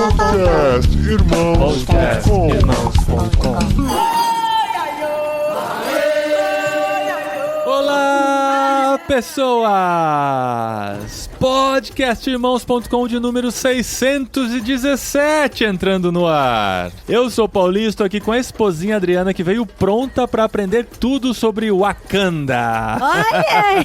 Podcastirmãos.com. Olá, pessoas! Podcastirmãos.com de número 617 entrando no ar. Eu sou o Paulinho, estou aqui com a esposinha Adriana, que veio pronta para aprender tudo sobre Wakanda. Olha!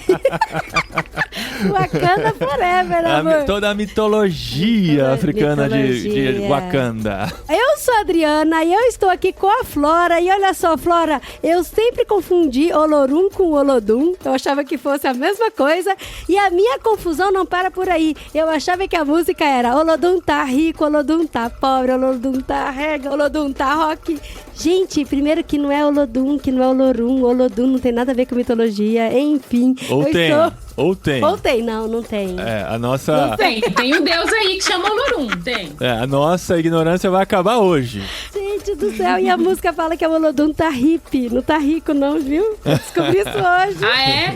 Wakanda forever, amor. Toda a mitologia africana de Wakanda. Eu sou a Adriana e eu estou aqui com a Flora. E olha só, Flora, eu sempre confundi Olorum com Olodum. Eu achava que fosse a mesma coisa. E a minha confusão não para por aí. Eu achava que a música era Olodum tá rico, Olodum tá pobre, Olodum tá rega, Olodum tá rock. Gente, primeiro que não é Olodum, que não é Olorum. Olodum não tem nada a ver com mitologia. Enfim. Ou tem. Ou tem, não tem. A nossa... Não tem um deus aí que chama Olorum, tem. A nossa ignorância vai acabar hoje. Gente do céu, e a música fala que o Olodum tá hippie, não tá rico não, viu? Eu descobri isso hoje. Ah, é?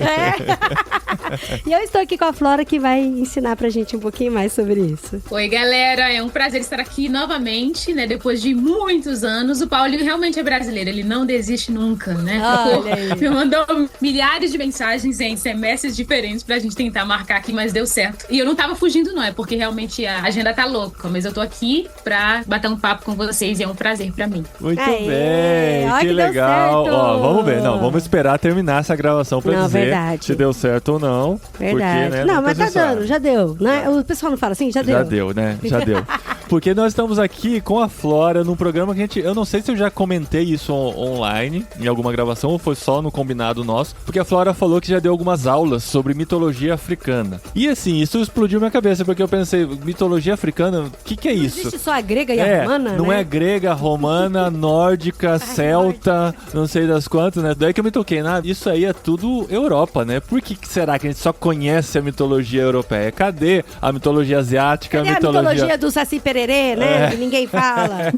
E eu estou aqui com a Flora, que vai ensinar pra gente um pouquinho mais sobre isso. Oi, galera, é um prazer estar aqui novamente, né? Depois de muitos anos. O Paulinho realmente é brasileiro, ele não desiste nunca, né? Olha aí. Me mandou milhares de mensagens em semestres diferentes pra gente tentar marcar aqui, mas deu certo. E eu não tava fugindo, não, é porque realmente a agenda tá louca, mas eu tô aqui pra bater um papo com vocês e é um prazer pra mim. Muito bem, que legal. Ó, vamos ver, vamos esperar terminar essa gravação pra dizer se deu certo ou não. Verdade. Porque, né, não, mas tá dando, já deu, né? O pessoal não fala assim, já deu. Já deu, né? Já deu. Porque nós estamos aqui com a Flora num programa que eu não sei se eu já comentei isso online, em alguma gravação, ou foi só no combinado nosso, porque a Flora falou que já deu algumas aulas sobre mitologia africana. E assim, isso explodiu minha cabeça, porque eu pensei, mitologia africana, o que é isso? Não existe só a grega e a romana, não né? é grega, romana, nórdica, celta, não sei das quantas, né? Daí que eu me toquei, isso aí é tudo Europa, né? Por que será que a gente só conhece a mitologia europeia? Cadê a mitologia asiática? Cadê a mitologia do Saci Pererê, né? Que ninguém fala.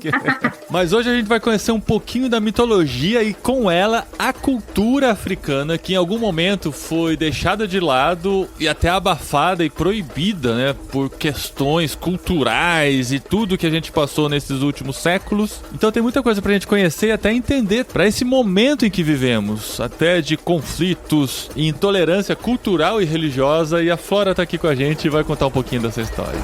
Mas hoje a gente vai conhecer um pouquinho da mitologia e com ela a cultura africana, que em algum momento foi deixada de lado e até abafada e proibida, né? Por questões culturais e tudo que a gente passou nesses últimos séculos. Então tem muita coisa pra gente conhecer e até entender pra esse momento em que vivemos, até de conflitos e intolerância cultural e religiosa. E a Flora tá aqui com a gente e vai contar um pouquinho dessa história.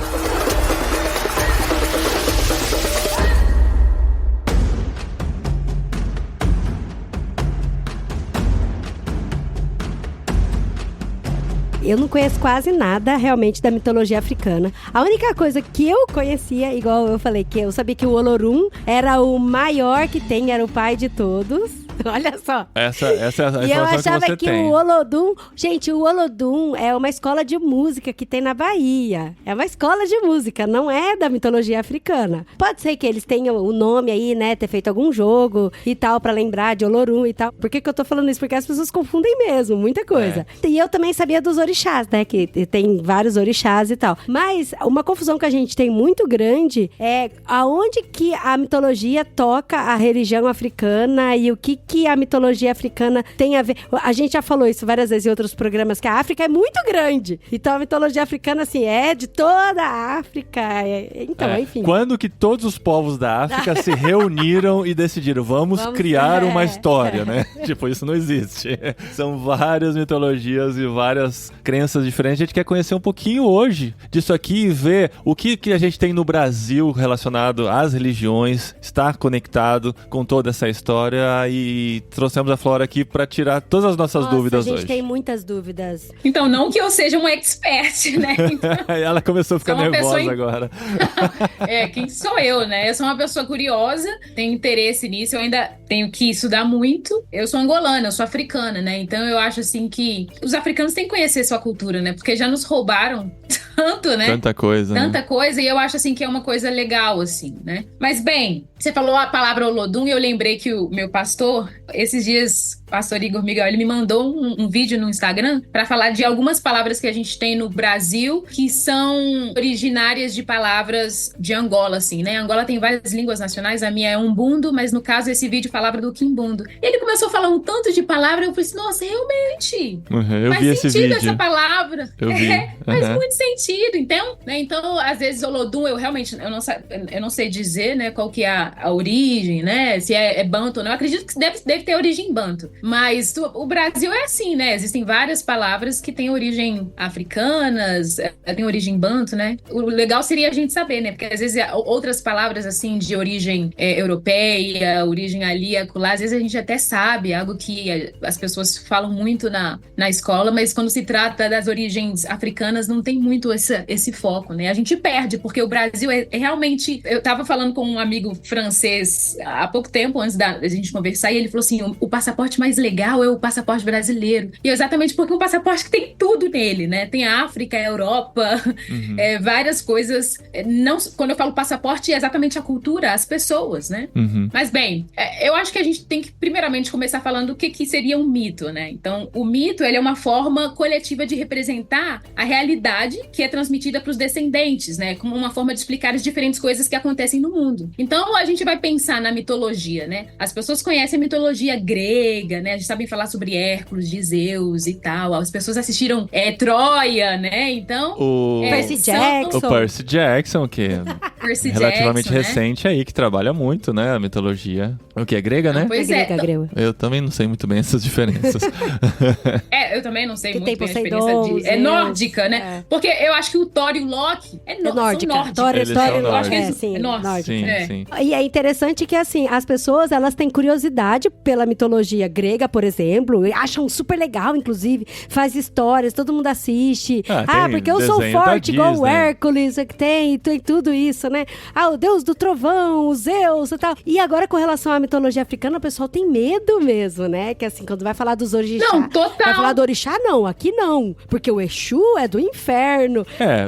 Eu não conheço quase nada realmente da mitologia africana. A única coisa que eu conhecia, igual eu falei, que eu sabia que o Olorum era o maior que tem, era o pai de todos. Olha só. Essa é a informação e eu achava que tem. O Olodum... Gente, o Olodum é uma escola de música que tem na Bahia. É uma escola de música, não é da mitologia africana. Pode ser que eles tenham o nome aí, né? Ter feito algum jogo e tal, pra lembrar de Olorum e tal. Por que eu tô falando isso? Porque as pessoas confundem mesmo, muita coisa. E eu também sabia dos orixás, né? Que tem vários orixás e tal. Mas uma confusão que a gente tem muito grande é aonde que a mitologia toca a religião africana e o que a mitologia africana tem a ver. A gente já falou isso várias vezes em outros programas, que a África é muito grande. Então a mitologia africana, assim, é de toda a África. Então, enfim. Quando que todos os povos da África se reuniram e decidiram, vamos criar uma história, né? Tipo, isso não existe. São várias mitologias e várias crenças diferentes. A gente quer conhecer um pouquinho hoje disso aqui e ver o que a gente tem no Brasil relacionado às religiões, estar conectado com toda essa história e trouxemos a Flora aqui para tirar todas as nossas dúvidas hoje. A gente tem muitas dúvidas. Então, não que eu seja uma expert, né? Então, ela começou a ficar nervosa agora. Quem sou eu, né? Eu sou uma pessoa curiosa, tenho interesse nisso, eu ainda tenho que estudar muito. Eu sou angolana, eu sou africana, né? Então eu acho assim que os africanos têm que conhecer sua cultura, né? Porque já nos roubaram tanto, né? Tanta coisa, e eu acho assim que é uma coisa legal, assim, né? Mas bem, você falou a palavra Olodum e eu lembrei que o meu pastor, esses dias, pastor Igor Miguel, ele me mandou um vídeo no Instagram pra falar de algumas palavras que a gente tem no Brasil que são originárias de palavras de Angola, assim, né? Angola tem várias línguas nacionais, a minha é umbundo, mas no caso esse vídeo falava do quimbundo. Ele começou a falar um tanto de palavra, eu falei assim, nossa, realmente, eu vi esse vídeo. Essa palavra. Eu vi. Faz muito sentido. sentido, então, né? Então, às vezes, Olodum, eu não sei dizer, né, qual que é a origem, né? Se é banto ou não. Eu acredito que deve ter origem banto. Mas o Brasil é assim, né? Existem várias palavras que têm origem africanas, têm origem banto, né? O legal seria a gente saber, né? Porque às vezes outras palavras, assim, de origem europeia, origem ali, acolá, às vezes a gente até sabe, algo que as pessoas falam muito na escola, mas quando se trata das origens africanas, não tem muito esse foco, né? A gente perde, porque o Brasil é realmente... Eu tava falando com um amigo francês há pouco tempo, antes da gente conversar, e ele falou assim, o passaporte mais legal é o passaporte brasileiro. E exatamente porque é um passaporte que tem tudo nele, né? Tem a África, a Europa, várias coisas. Não, quando eu falo passaporte, é exatamente a cultura, as pessoas, né? Mas bem, eu acho que a gente tem que primeiramente começar falando o que seria um mito, né? Então, o mito, ele é uma forma coletiva de representar a realidade que é transmitida para os descendentes, né? Como uma forma de explicar as diferentes coisas que acontecem no mundo. Então, a gente vai pensar na mitologia, né? As pessoas conhecem a mitologia grega, né? A gente sabe falar sobre Hércules, de Zeus e tal. As pessoas assistiram Troia, né? Então... Percy Jackson. O Percy Jackson, que é Percy relativamente Jackson, recente aí, que trabalha muito, né? A mitologia. O que é grega, né? Pois Grega. Eu também não sei muito bem essas diferenças. Eu também não sei Que muito tem bem a diferença Poseidon, é nórdica, né? É. Porque eu acho que o Thor e o Loki Nórdica. são nórdicos. Eles são Eu acho que eles sim, nórdicos. Sim, É. sim. E é interessante que, assim, as pessoas, elas têm curiosidade pela mitologia grega, por exemplo, e acham super legal, inclusive, faz histórias, todo mundo assiste. Tem Porque eu sou desenho da forte igual o Disney. Hércules, que tem tudo isso, né? O deus do trovão, o Zeus e tal. E agora, com relação à mitologia africana, o pessoal tem medo mesmo, né? Que assim, quando vai falar dos orixás... Não, total. Vai falar do orixá, não, aqui não. Porque o Exu é do inferno.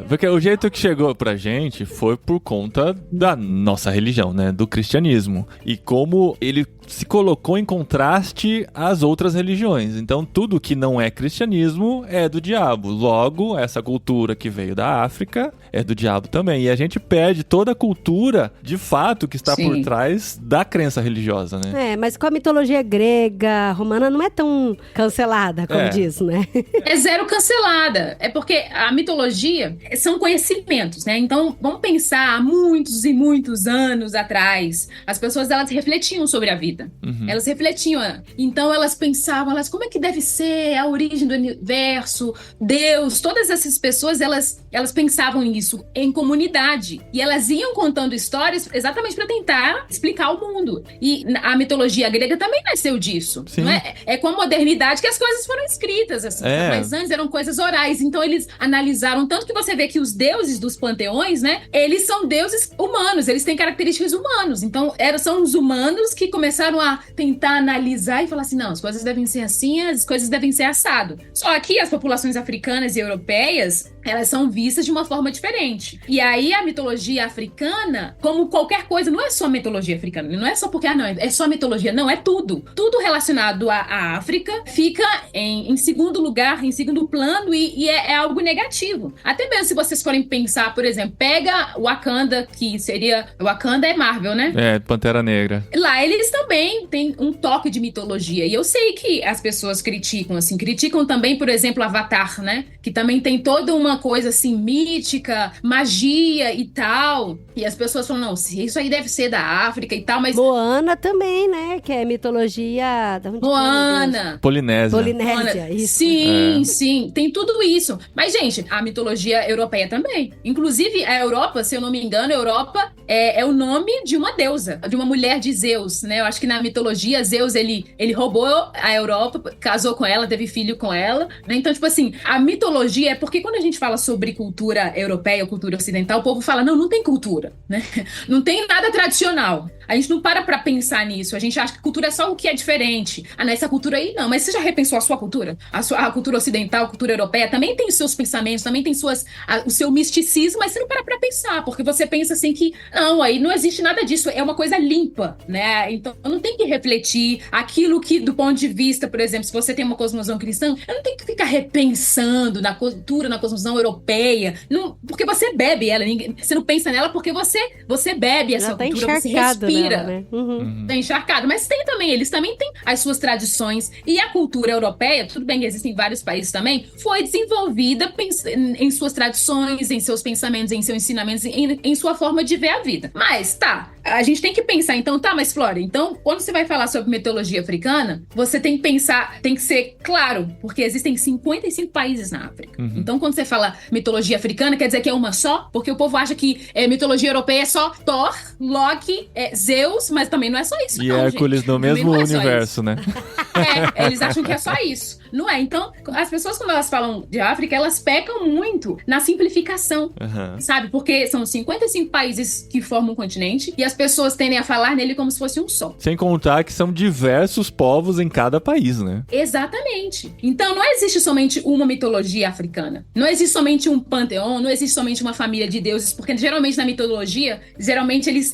Porque o jeito que chegou pra gente foi por conta da nossa religião, né? Do cristianismo. E como ele se colocou em contraste às outras religiões. Então, tudo que não é cristianismo é do diabo. Logo, essa cultura que veio da África é do diabo também. E a gente perde toda a cultura, de fato, que está por trás da crença religiosa, né? Mas com a mitologia grega, romana, não é tão cancelada, como diz, né? É zero cancelada. É porque a mitologia são conhecimentos, né? Então, vamos pensar há muitos e muitos anos atrás, as pessoas, elas refletiam sobre a vida. Elas refletiam. Então, elas pensavam, como é que deve ser a origem do universo, Deus, todas essas pessoas, elas pensavam nisso em comunidade. E elas iam contando histórias exatamente para tentar explicar o mundo. E a mitologia grega também nasceu disso. Não é? É com a modernidade que as coisas foram escritas, assim. Mas antes eram coisas orais. Então, eles analisaram, tanto que você vê que os deuses dos panteões, né, eles são deuses humanos, eles têm características humanas. Então, são os humanos que começaram a tentar analisar e falar assim, não, as coisas devem ser assim, as coisas devem ser assado. Só que as populações africanas e europeias, elas são vistas de uma forma diferente. E aí a mitologia africana, como qualquer coisa, não é só mitologia africana, não é só porque, não, é só mitologia, não, é tudo. Tudo relacionado à África fica em segundo lugar, em segundo plano e é algo negativo. Até mesmo se vocês forem pensar, por exemplo, pega Wakanda, que seria... Wakanda é Marvel, né? Pantera Negra. Lá eles também têm um toque de mitologia. E eu sei que as pessoas criticam, assim, criticam também, por exemplo, Avatar, né? Que também tem toda uma coisa, assim, mítica, magia e tal. E as pessoas falam, não, isso aí deve ser da África e tal, mas... Moana também, né? Que é mitologia... Moana. Polinésia, isso. Sim, sim. Tem tudo isso. Mas, gente, a mitologia europeia também. Inclusive, a Europa, se eu não me engano, a Europa é o nome de uma deusa, de uma mulher de Zeus, né? Eu acho que na mitologia, Zeus, ele roubou a Europa, casou com ela, teve filho com ela, né? Então, tipo assim, a mitologia é porque quando a gente fala sobre cultura europeia ou cultura ocidental, o povo fala, não tem cultura, né? Não tem nada tradicional. A gente não para pensar nisso. A gente acha que cultura é só o que é diferente. Nessa cultura aí, não. Mas você já repensou a sua cultura? A cultura ocidental, a cultura europeia, também tem os seus pensamentos, também tem o seu misticismo, mas você não para pensar, porque você pensa assim que, não, aí não existe nada disso. É uma coisa limpa, né? Então, não tem que refletir aquilo que, do ponto de vista, por exemplo, se você tem uma cosmovisão cristã, eu não tenho que ficar repensando na cultura, na cosmovisão europeia, porque você bebe ela, você não pensa nela porque você bebe essa Já tá cultura, você encharcado respira. nela, né? Uhum. Tá encharcado, mas eles também têm as suas tradições. E a cultura europeia, tudo bem que existem vários países também, foi desenvolvida em suas tradições, em seus pensamentos, em seus ensinamentos, em sua forma de ver a vida. Mas, a gente tem que pensar, então, mas Flora, então, quando você vai falar sobre mitologia africana, você tem que pensar, tem que ser claro, porque existem 55 países na África. Uhum. Então, quando você fala mitologia africana, quer dizer que é uma só? Porque o povo acha que mitologia europeia é só Thor, Loki, Zeus, mas também não é só isso, e não, Hércules gente. no Também mesmo não é só universo, né? eles acham que é só isso. Não é. Então, as pessoas, quando elas falam de África, elas pecam muito na simplificação, sabe? Porque são 55 países que formam um continente e as pessoas tendem a falar nele como se fosse um só. Sem contar que são diversos povos em cada país, né? Exatamente. Então, não existe somente uma mitologia africana. Não existe somente um panteão, não existe somente uma família de deuses, porque geralmente na mitologia,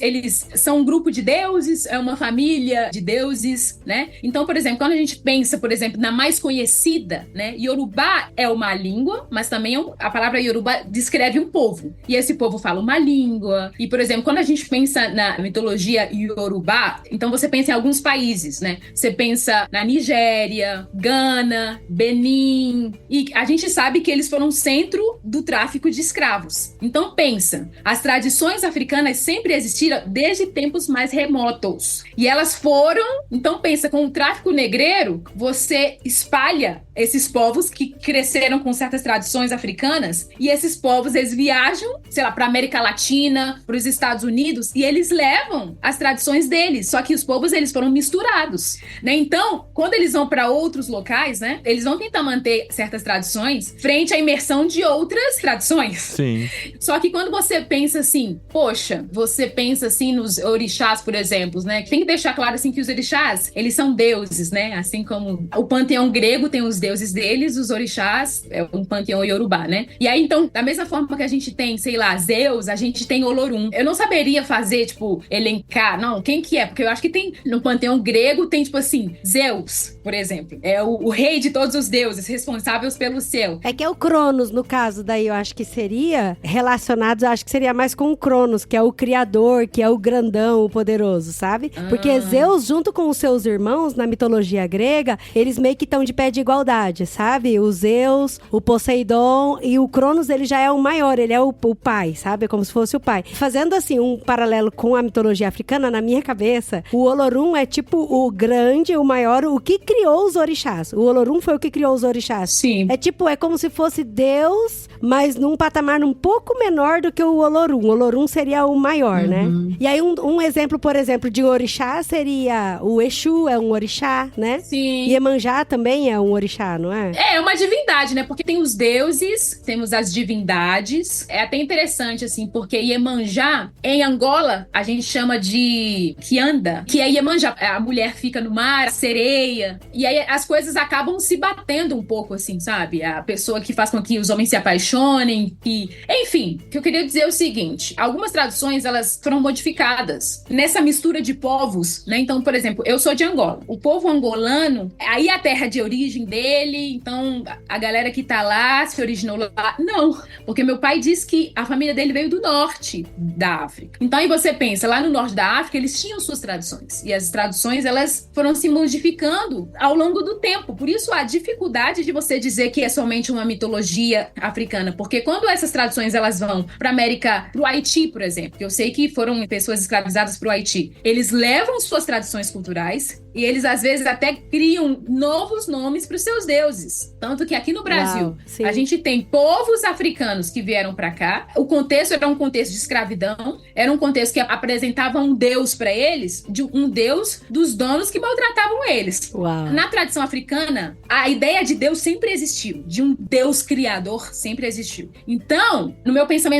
eles são um grupo de deuses, é uma família de deuses, né? Então, por exemplo, quando a gente pensa, por exemplo, na mais conhecida, né? Yorubá é uma língua, mas também a palavra Yorubá descreve um povo. E esse povo fala uma língua. E, por exemplo, quando a gente pensa na mitologia Yorubá, então você pensa em alguns países, né? Você pensa na Nigéria, Gana, Benin. E a gente sabe que eles foram centro do tráfico de escravos. Então pensa, as tradições africanas sempre existiram desde tempos mais remotos. E elas foram, então pensa, com o tráfico negreiro, você espalha esses povos que cresceram com certas tradições africanas, e esses povos, eles viajam, sei lá, para América Latina, para os Estados Unidos, e eles levam as tradições deles, só que os povos, eles foram misturados, né? Então, quando eles vão para outros locais, né, eles vão tentar manter certas tradições frente à imersão de outras tradições. Sim. Só que quando você pensa assim, poxa, você pensa assim nos orixás, por exemplo, né? Tem que deixar claro assim que os orixás, eles são deuses, né? Assim como o panteão grego tem os deuses deles, os orixás é um panteão iorubá, né? E aí, então, da mesma forma que a gente tem, sei lá, Zeus, a gente tem Olorum. Eu não saberia fazer, tipo, elencar, não, quem que é? Porque eu acho que tem, no panteão grego, tem, tipo assim, Zeus, por exemplo. É o rei de todos os deuses, responsáveis pelo céu. É que é o Cronos, no caso, daí eu acho que seria relacionado, acho que seria mais com o Cronos, que é o criador, que é o grandão, o poderoso, sabe? Porque Zeus, junto com os seus irmãos, na mitologia grega, eles meio que estão de pé de igualdade, sabe? O Zeus, o Poseidon e o Cronos, ele já é o maior, ele é o pai, sabe? Como se fosse o pai. Fazendo, assim, um paralelo com a mitologia africana, na minha cabeça, o Olorum é tipo o grande, o maior, o que criou os orixás. O Olorum foi o que criou os orixás. Sim. É como se fosse Deus, mas num patamar um pouco menor do que o Olorum. O Olorum seria o maior, né? E aí um exemplo, por exemplo, de orixá seria o Exu, é um orixá, né? Sim. E Iemanjá também é um orixá, não é? É uma divindade, né? Porque tem os deuses, temos as divindades. É até interessante, assim, porque Iemanjá, em Angola, a gente chama de Kianda, que é Iemanjá. A mulher fica no mar, a sereia. E aí as coisas acabam se batendo um pouco, assim, sabe? A pessoa que faz com que os homens se apaixonem, que... Enfim, o que eu queria dizer é o seguinte, algumas traduções, elas foram modificadas nessa mistura de povos, né? Então, por exemplo, eu sou de Angola. O povo angolano, aí a terra de origem dele, então a galera que tá lá se originou lá. Não, porque meu pai disse que a família dele veio do norte da África. Então aí você pensa, lá no norte da África eles tinham suas tradições. E as tradições, elas foram se modificando ao longo do tempo. Por isso a dificuldade de você dizer que é somente uma mitologia africana. Porque quando essas tradições elas vão pra América, pro Haiti, por exemplo, que eu sei que foram pessoas escravizadas pro Haiti, eles levam suas tradições culturais e eles às vezes até criam novos nomes para os seus deuses. Tanto que aqui no Brasil, a gente tem povos africanos que vieram para cá. O contexto era um contexto de escravidão, era um contexto que apresentava um deus para eles, de um deus dos donos que maltratavam eles. Uau. Na tradição africana, a ideia de Deus sempre existiu, de um Deus criador sempre existiu. Então, no meu pensamento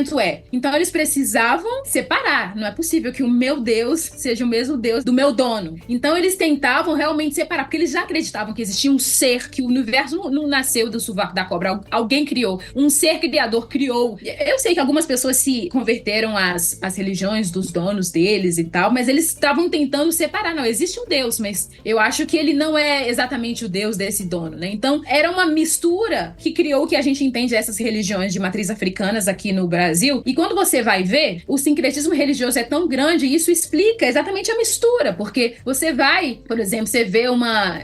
então eles precisavam separar. Não é possível que o meu Deus seja o mesmo Deus do meu dono. Então eles tentaram tentavam realmente separar, porque eles já acreditavam que existia um ser, que o universo não nasceu do sovaco da cobra, alguém criou, um ser criador criou. Eu sei que algumas pessoas se converteram às religiões dos donos deles e tal, mas eles estavam tentando separar. Não, existe um Deus, mas eu acho que ele não é exatamente o Deus desse dono, né? Então, era uma mistura que criou o que a gente entende essas religiões de matriz africanas aqui no Brasil. E quando você vai ver, o sincretismo religioso é tão grande e isso explica exatamente a mistura, porque você vai, por exemplo, você vê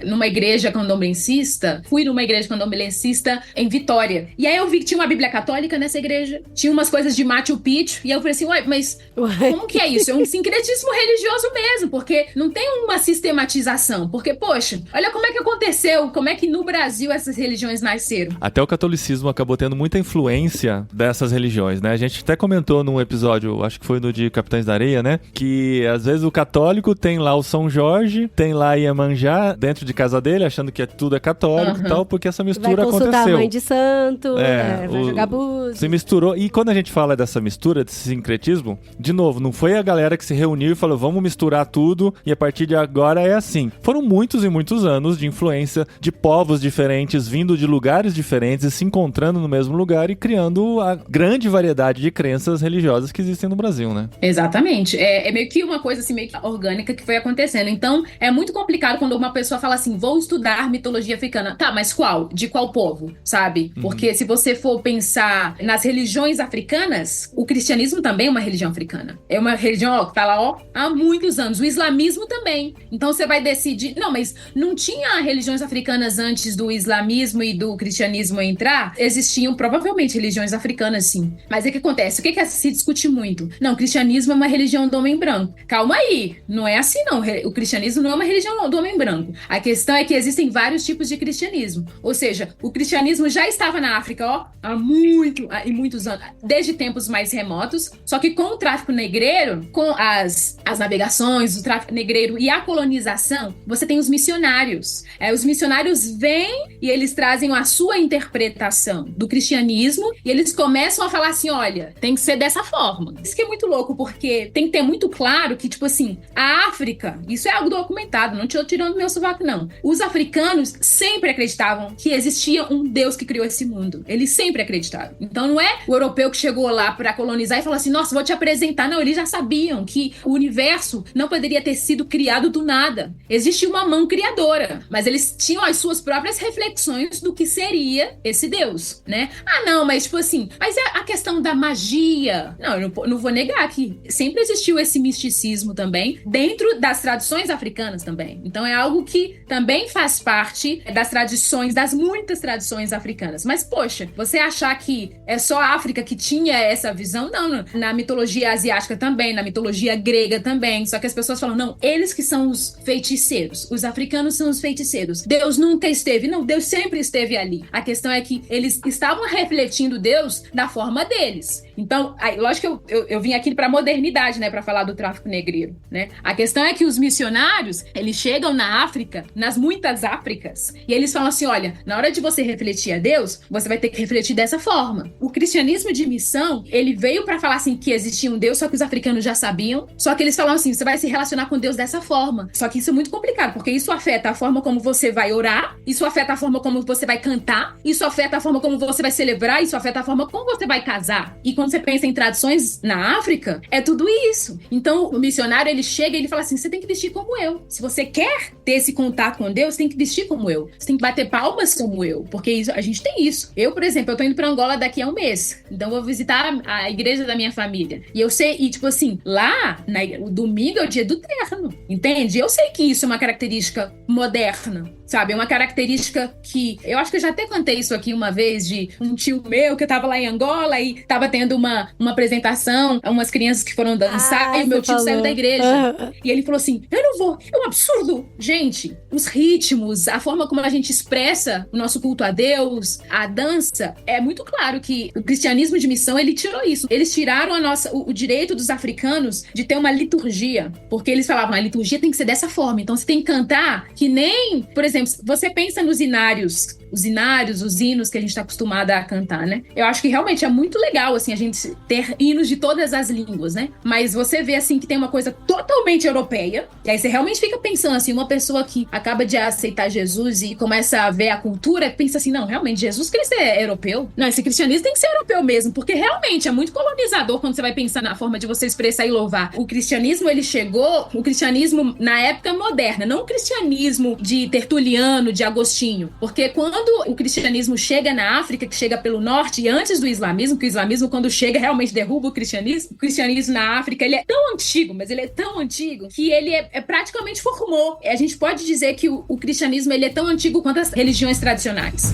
numa igreja candomblessista, fui numa igreja candomblessista em Vitória, e aí eu vi que tinha uma Bíblia católica nessa igreja, tinha umas coisas de Machu Picchu, e eu falei assim, ué, mas como que é isso? É um sincretismo religioso mesmo, porque não tem uma sistematização, porque, poxa, olha como é que aconteceu, como é que no Brasil essas religiões nasceram. Até o catolicismo acabou tendo muita influência dessas religiões, né? A gente até comentou num episódio, acho que foi no de Capitães da Areia, né? Que às vezes o católico tem lá o São Jorge, tem lá Iemanjá dentro de casa dele, achando que tudo é católico e tal, porque essa mistura aconteceu. Vai consultar a mãe de santo, vai jogar búzios. Se misturou. E quando a gente fala dessa mistura, desse sincretismo, de novo, não foi a galera que se reuniu e falou, vamos misturar tudo e a partir de agora é assim. Foram muitos e muitos anos de influência de povos diferentes, vindo de lugares diferentes e se encontrando no mesmo lugar e criando a grande variedade de crenças religiosas que existem no Brasil, né? Exatamente. É meio que uma coisa assim, meio que orgânica que foi acontecendo. Então, é muito complicado quando uma pessoa fala assim, vou estudar mitologia africana. Tá, mas qual? De qual povo? Sabe? Porque se você for pensar nas religiões africanas, o cristianismo também é uma religião africana. É uma religião, que tá lá, há muitos anos. O islamismo também. Então, você vai decidir... Não, mas não tinha religiões africanas antes do islamismo e do cristianismo entrar? Existiam, provavelmente, religiões africanas, sim. Mas o que acontece? O que se discute muito? Não, o cristianismo é uma religião do homem branco. Calma aí, não é assim não. O cristianismo não é uma religião do homem branco. A questão é que existem vários tipos de cristianismo. Ou seja, o cristianismo já estava na África, há muitos anos, desde tempos mais remotos, só que com o tráfico negreiro, com as navegações, o tráfico negreiro e a colonização, você tem os missionários. Os missionários vêm e eles trazem a sua interpretação do cristianismo e eles começam a falar assim, olha, tem que ser dessa forma. Isso que é muito louco, porque tem que ter muito claro que, tipo assim, a África, isso é algo documentado, não estou tirando meu sovaco, não. Os africanos sempre acreditavam que existia um Deus que criou esse mundo. Eles sempre acreditaram. Então não é o europeu que chegou lá para colonizar e falou assim, nossa, vou te apresentar. Não, eles já sabiam que o universo não poderia ter sido criado do nada. Existia uma mão criadora, mas eles tinham as suas próprias reflexões do que seria esse Deus, né? Ah, não, mas tipo assim, mas é a questão da magia. Não, eu não vou negar que sempre existiu esse misticismo também dentro das tradições africanas também. Então é algo que também faz parte das tradições, das muitas tradições africanas. Mas, poxa, você achar que é só a África que tinha essa visão? Não. Na mitologia asiática também, na mitologia grega também. Só que as pessoas falam, não, eles que são os feiticeiros. Os africanos são os feiticeiros. Deus nunca esteve. Não, Deus sempre esteve ali. A questão é que eles estavam refletindo Deus da forma deles. Então, lógico que eu vim aqui para a modernidade, né, para falar do tráfico negreiro, né? A questão é que os missionários, eles chegam na África, nas muitas Áfricas, e eles falam assim, olha, na hora de você refletir a Deus, você vai ter que refletir dessa forma. O cristianismo de missão, ele veio para falar assim que existia um Deus, só que os africanos já sabiam, só que eles falam assim, você vai se relacionar com Deus dessa forma. Só que isso é muito complicado, porque isso afeta a forma como você vai orar, isso afeta a forma como você vai cantar, isso afeta a forma como você vai celebrar, isso afeta a forma como você vai casar. E quando você pensa em tradições na África, é tudo isso. Então, o missionário, ele chega e ele fala assim, você tem que vestir como eu. Se você quer ter esse contato com Deus, você tem que vestir como eu. Você tem que bater palmas como eu, porque isso, a gente tem isso. Eu, por exemplo, eu tô indo pra Angola daqui a um mês, então eu vou visitar a igreja da minha família. E eu sei, e tipo assim, lá, o domingo é o dia do terno, entende? Eu sei que isso é uma característica moderna, sabe? É uma característica que... Eu acho que eu já até contei isso aqui uma vez, de um tio meu que eu tava lá em Angola e tava tendo uma apresentação, umas crianças que foram dançar, e o meu tio saiu da igreja. E ele falou assim, eu não vou, é um absurdo. Gente, os ritmos, a forma como a gente expressa o nosso culto a Deus, a dança, é muito claro que o cristianismo de missão, ele tirou isso. Eles tiraram o direito dos africanos de ter uma liturgia, porque eles falavam, a liturgia tem que ser dessa forma, então você tem que cantar que nem, por exemplo, você pensa nos inários os inários, os hinos que a gente tá acostumada a cantar, né? Eu acho que realmente é muito legal, assim, a gente ter hinos de todas as línguas, né? Mas você vê, assim, que tem uma coisa totalmente europeia, e aí você realmente fica pensando, assim, uma pessoa que acaba de aceitar Jesus e começa a ver a cultura, pensa assim, não, realmente, Jesus Cristo é europeu? Não, esse cristianismo tem que ser europeu mesmo, porque realmente é muito colonizador quando você vai pensar na forma de você expressar e louvar. O cristianismo, ele chegou, o cristianismo na época moderna, não o cristianismo de Tertuliano, de Agostinho, porque quando o cristianismo chega na África, que chega pelo norte, e antes do islamismo, que o islamismo quando chega realmente derruba o cristianismo na África, ele é tão antigo, mas ele é tão antigo, que ele praticamente formou. A gente pode dizer que o cristianismo, ele é tão antigo quanto as religiões tradicionais.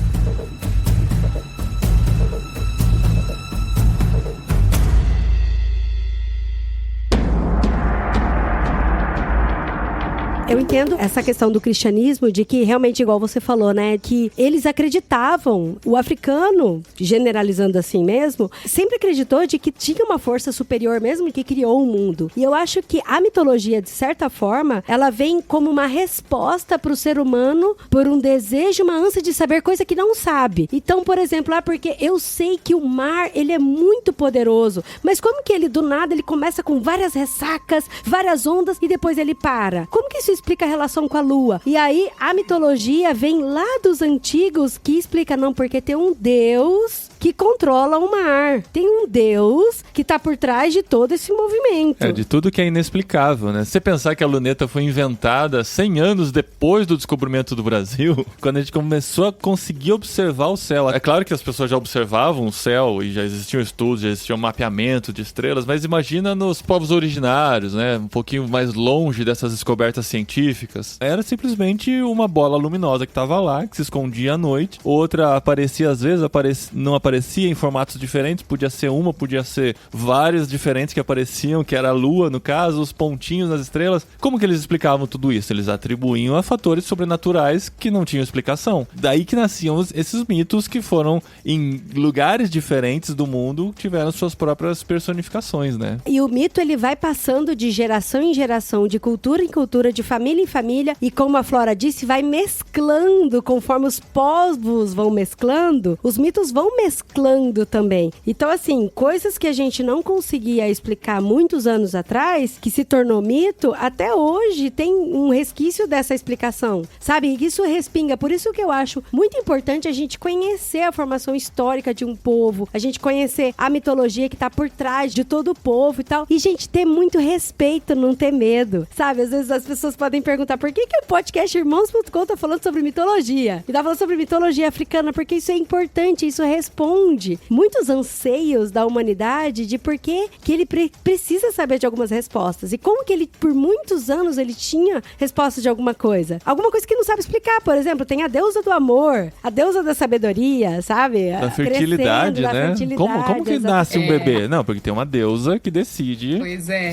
Eu entendo essa questão do cristianismo, de que realmente, igual você falou, né, que eles acreditavam, o africano, generalizando assim mesmo, sempre acreditou de que tinha uma força superior mesmo que criou o mundo. E eu acho que a mitologia, de certa forma, ela vem como uma resposta para o ser humano por um desejo, uma ânsia de saber coisa que não sabe. Então, por exemplo, porque eu sei que o mar, ele é muito poderoso, mas como que ele, do nada, ele começa com várias ressacas, várias ondas e depois ele para? Como que isso explica a relação com a lua? E aí a mitologia vem lá dos antigos que explica, não, porque tem um Deus que controla o mar. Tem um Deus que tá por trás de todo esse movimento. De tudo que é inexplicável, né? Se você pensar que a luneta foi inventada 100 anos depois do descobrimento do Brasil, quando a gente começou a conseguir observar o céu. É claro que as pessoas já observavam o céu e já existiam estudos, já existia um mapeamento de estrelas, mas imagina nos povos originários, né? Um pouquinho mais longe dessas descobertas científicas. Era simplesmente uma bola luminosa que estava lá, que se escondia à noite. Outra aparecia às vezes, não aparecia em formatos diferentes, podia ser uma, podia ser várias diferentes que apareciam, que era a lua, no caso, os pontinhos nas estrelas. Como que eles explicavam tudo isso? Eles atribuíam a fatores sobrenaturais que não tinham explicação. Daí que nasciam esses mitos que foram em lugares diferentes do mundo, tiveram suas próprias personificações, né? E o mito, ele vai passando de geração em geração, de cultura em cultura, de família em família, e como a Flora disse, vai mesclando, conforme os povos vão mesclando, os mitos vão mesclando também. Então, assim, coisas que a gente não conseguia explicar muitos anos atrás, que se tornou mito, até hoje tem um resquício dessa explicação, sabe? E isso respinga. Por isso que eu acho muito importante a gente conhecer a formação histórica de um povo, a gente conhecer a mitologia que tá por trás de todo o povo e tal. E, gente, ter muito respeito, não ter medo, sabe? Às vezes as pessoas podem perguntar por que o podcast Irmãos.com tá falando sobre mitologia? E tá falando sobre mitologia africana, porque isso é importante, isso responde muitos anseios da humanidade de por que ele precisa saber de algumas respostas. E como que ele, por muitos anos, ele tinha resposta de alguma coisa. Alguma coisa que não sabe explicar, por exemplo, tem a deusa do amor, a deusa da sabedoria, sabe? Da fertilidade, né? Fertilidade, como que nasce um bebê? Não, porque tem uma deusa que decide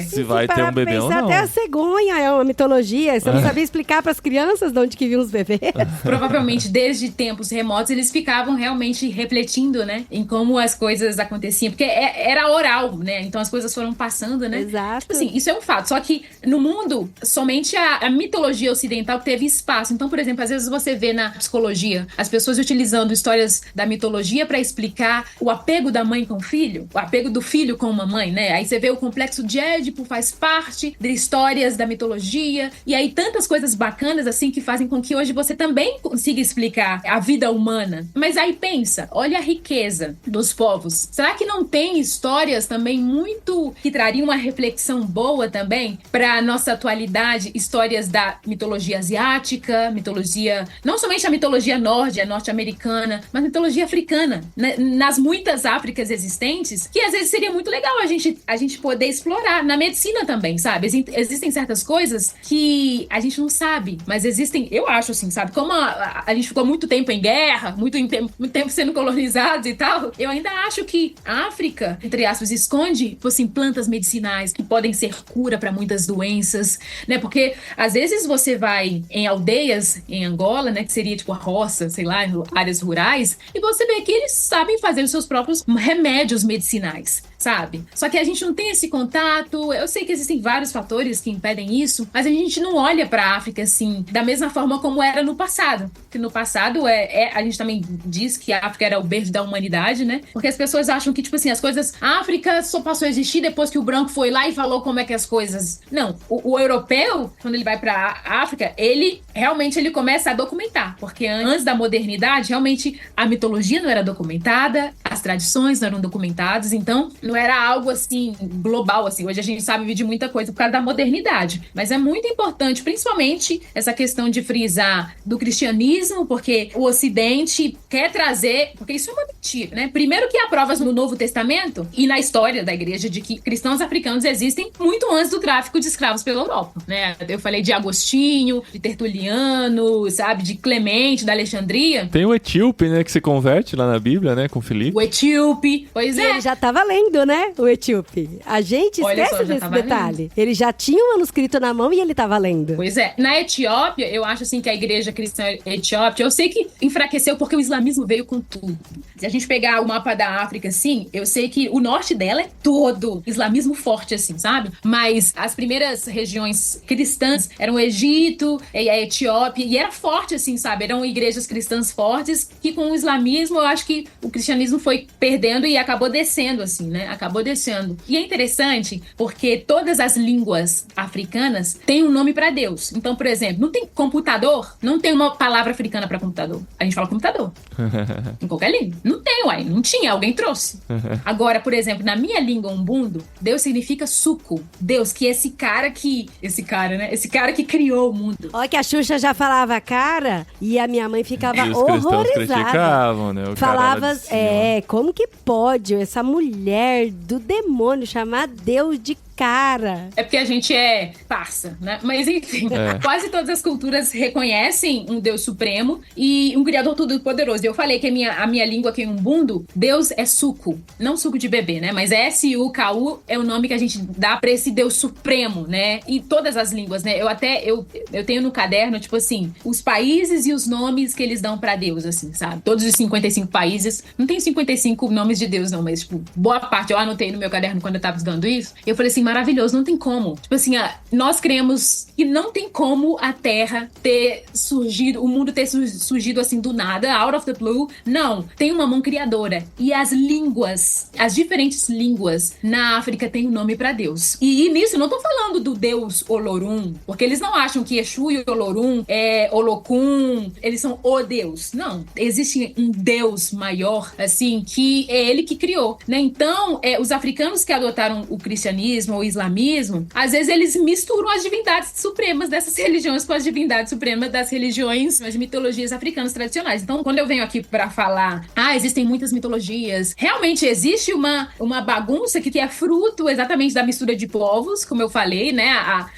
se vai ter um bebê ou não. Até a cegonha é uma mitologia. Você não sabia explicar para as crianças de onde que vinham os bebês. Provavelmente, desde tempos remotos, eles ficavam realmente refletindo, né? Em como as coisas aconteciam. Porque era oral, né? Então as coisas foram passando, né? Exato. Tipo assim, isso é um fato. Só que no mundo, somente a mitologia ocidental teve espaço. Então, por exemplo, às vezes você vê na psicologia as pessoas utilizando histórias da mitologia para explicar o apego da mãe com o filho, o apego do filho com uma mãe, né? Aí você vê o complexo de Édipo faz parte de histórias da mitologia. E aí tantas coisas bacanas assim que fazem com que hoje você também consiga explicar a vida humana. Mas aí pensa, olha a riqueza dos povos. Será que não tem histórias também muito que trariam uma reflexão boa também para a nossa atualidade? Histórias da mitologia asiática, mitologia, não somente a mitologia norte-americana, mas mitologia africana, né? Nas muitas Áfricas existentes, que às vezes seria muito legal a gente poder explorar. Na medicina também, sabe? Existem certas coisas que a gente não sabe, mas existem, eu acho assim, sabe? Como a gente ficou muito tempo em guerra, muito tempo sendo colonizados e tal, eu ainda acho que a África, entre aspas, esconde, assim, plantas medicinais que podem ser cura para muitas doenças, né? Porque às vezes você vai em aldeias em Angola, né? Que seria tipo a roça, sei lá, áreas rurais, e você vê que eles sabem fazer os seus próprios remédios medicinais. sabe? Só que a gente não tem esse contato. Eu sei que existem vários fatores que impedem isso, mas a gente não olha pra África, assim, da mesma forma como era no passado. Que no passado, a gente também diz que a África era o berço da humanidade, né? Porque as pessoas acham que, tipo assim, as coisas... A África só passou a existir depois que o branco foi lá e falou como é que as coisas... Não, o europeu, quando ele vai pra África, ele começa a documentar. Porque antes da modernidade, realmente, a mitologia não era documentada, as tradições não eram documentadas, então não era algo, assim, global, assim. Hoje a gente sabe de muita coisa por causa da modernidade. Mas é muito importante, principalmente, essa questão de frisar do cristianismo, porque o Ocidente quer trazer... Porque isso é uma mentira, né? Primeiro que há provas no Novo Testamento e na história da igreja de que cristãos africanos existem muito antes do tráfico de escravos pela Europa, né? Eu falei de Agostinho, de Tertuliano, sabe? De Clemente, da Alexandria. Tem o etíope, né? Que se converte lá na Bíblia, né? Com Filipe. O etíope, pois é. Ele já estava lendo, né? O etíope. A gente esquece desse detalhe. Lendo. Ele já tinha um manuscrito na mão e ele estava lendo. Pois é. Na Etiópia, eu acho assim que a igreja cristã etíope, eu sei que enfraqueceu porque o islamismo veio com tudo. Se a gente pegar o mapa da África, assim, eu sei que o norte dela é todo islamismo forte, assim, sabe? Mas as primeiras regiões cristãs eram o Egito e a Etiópia, e era forte, assim, sabe? Eram igrejas cristãs fortes que com o islamismo, eu acho que o cristianismo foi perdendo e acabou descendo, assim, né? Acabou descendo. E é interessante porque todas as línguas africanas têm um nome pra Deus. Então, por exemplo, não tem computador, não tem uma palavra africana pra computador. A gente fala computador. Em qualquer língua. Não tem, uai. Não tinha, alguém trouxe. Agora, por exemplo, na minha língua umbundo, Deus significa suco. Deus, que é esse cara que criou o mundo. Olha que a Xuxa já falava cara e a minha mãe ficava e os horrorizada. Criticavam, né? Falava, como que pode essa mulher do demônio chamar Deus de cara? É porque a gente é parça, né? Mas enfim, quase todas as culturas reconhecem um Deus supremo e um Criador todo-poderoso. Eu falei que a minha língua aqui em Umbundo, Deus é suco. Não suco de bebê, né? Mas S-U-K-U é o nome que a gente dá pra esse Deus supremo, né? E todas as línguas, né? Eu tenho no caderno, tipo assim, os países e os nomes que eles dão pra Deus, assim, sabe? Todos os 55 países. Não tem 55 nomes de Deus, não, mas, tipo, boa parte. Eu anotei no meu caderno quando eu tava estudando isso. Eu falei assim, maravilhoso, não tem como. Tipo assim, nós cremos que não tem como a Terra ter surgido, o mundo ter surgido assim do nada, out of the blue. Não, tem uma mão criadora. E as línguas, as diferentes línguas na África têm um nome pra Deus. E nisso, não tô falando do Deus Olorum, porque eles não acham que Exu e Olorum é Olokun, eles são o Deus. Não, existe um Deus maior, assim, que é ele que criou, né? Então, os africanos que adotaram o cristianismo ou o islamismo, às vezes eles misturam as divindades supremas dessas religiões com as divindades supremas das religiões, as mitologias africanas tradicionais. Então, quando eu venho aqui pra falar, existem muitas mitologias, realmente existe uma bagunça que é fruto exatamente da mistura de povos, como eu falei, né?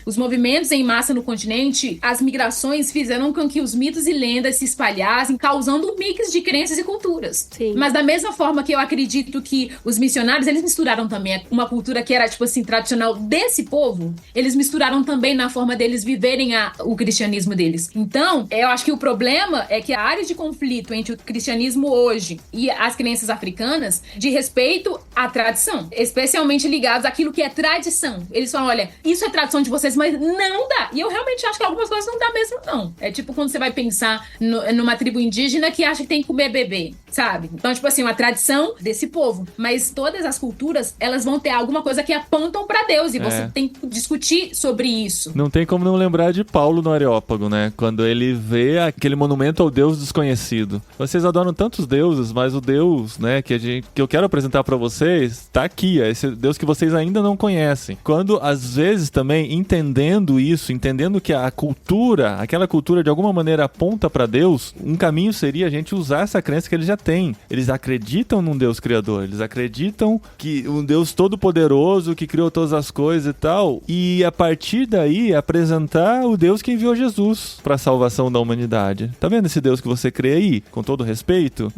Os movimentos em massa no continente, as migrações fizeram com que os mitos e lendas se espalhassem, causando um mix de crenças e culturas. Sim. Mas da mesma forma que eu acredito que os missionários, eles misturaram também uma cultura que era, tipo assim, tradicional desse povo, eles misturaram também na forma deles viverem o cristianismo deles. Então, eu acho que o problema é que a área de conflito entre o cristianismo hoje e as crenças africanas, de respeito à tradição, especialmente ligados àquilo que é tradição. Eles falam, olha, isso é tradição de vocês, mas não dá. E eu realmente acho que algumas coisas não dá mesmo, não. É tipo quando você vai pensar numa tribo indígena que acha que tem que comer bebê, sabe? Então, tipo assim, uma tradição desse povo. Mas todas as culturas, elas vão ter alguma coisa que apontam pra Deus e você tem que discutir sobre isso. Não tem como não lembrar de Paulo no Areópago, né? Quando ele vê aquele monumento ao Deus desconhecido. Vocês adoram tantos deuses, mas o Deus, né, que eu quero apresentar pra vocês, tá aqui, é esse Deus que vocês ainda não conhecem. Quando, às vezes, também, entendendo isso, entendendo que aquela cultura de alguma maneira aponta pra Deus, um caminho seria a gente usar essa crença que eles já têm. Eles acreditam num Deus criador, eles acreditam que um Deus todo-poderoso que criou todas todas as coisas e tal, e a partir daí apresentar o Deus que enviou Jesus para a salvação da humanidade. Tá vendo esse Deus que você crê aí? Com todo respeito,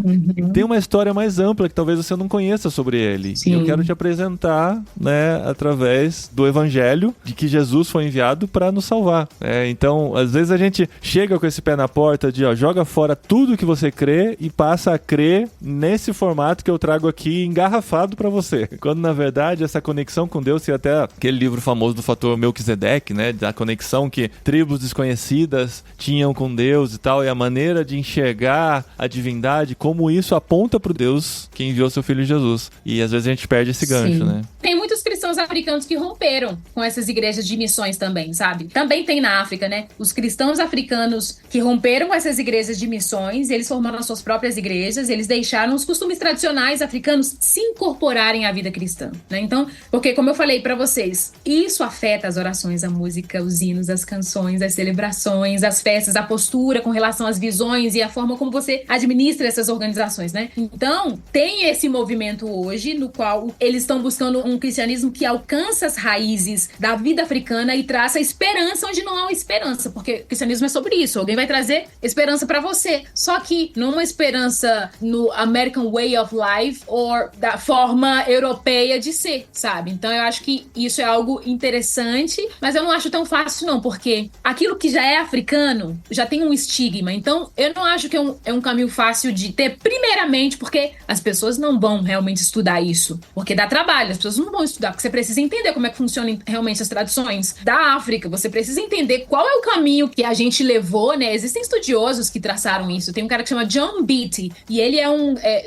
tem uma história mais ampla que talvez você não conheça sobre ele. Sim. E eu quero te apresentar, né, através do evangelho, de que Jesus foi enviado para nos salvar. Então, às vezes a gente chega com esse pé na porta de, joga fora tudo que você crê e passa a crer nesse formato que eu trago aqui engarrafado para você. Quando, na verdade, essa conexão com Deus, e até aquele livro famoso do fator Melquisedeque, né, da conexão que tribos desconhecidas tinham com Deus e tal, e a maneira de enxergar a divindade, como isso aponta pro Deus que enviou seu filho Jesus. E às vezes a gente perde esse gancho, né? Tem muitos cristãos africanos que romperam com essas igrejas de missões também, sabe? Também tem na África, né? Os cristãos africanos que romperam com essas igrejas de missões, eles formaram as suas próprias igrejas, eles deixaram os costumes tradicionais africanos se incorporarem à vida cristã, né? Então, porque como eu falei pra vocês, isso afeta as orações, a música, os hinos, as canções, as celebrações, as festas, a postura com relação às visões e a forma como você administra essas organizações, né? Então, tem esse movimento hoje no qual eles estão buscando um cristianismo que alcança as raízes da vida africana e traça esperança onde não há esperança, porque o cristianismo é sobre isso. Alguém vai trazer esperança pra você, só que não uma esperança no American Way of Life ou da forma europeia de ser, sabe? Então eu acho que isso é algo interessante, mas eu não acho tão fácil não, porque aquilo que já é africano já tem um estigma, então eu não acho que é um caminho fácil de ter, primeiramente porque as pessoas não vão realmente estudar isso, porque dá trabalho, as pessoas não vão estudar, porque você precisa entender como é que funcionam realmente as tradições da África, você precisa entender qual é o caminho que a gente levou, né? Existem estudiosos que traçaram isso, tem um cara que chama John Beatty, e ele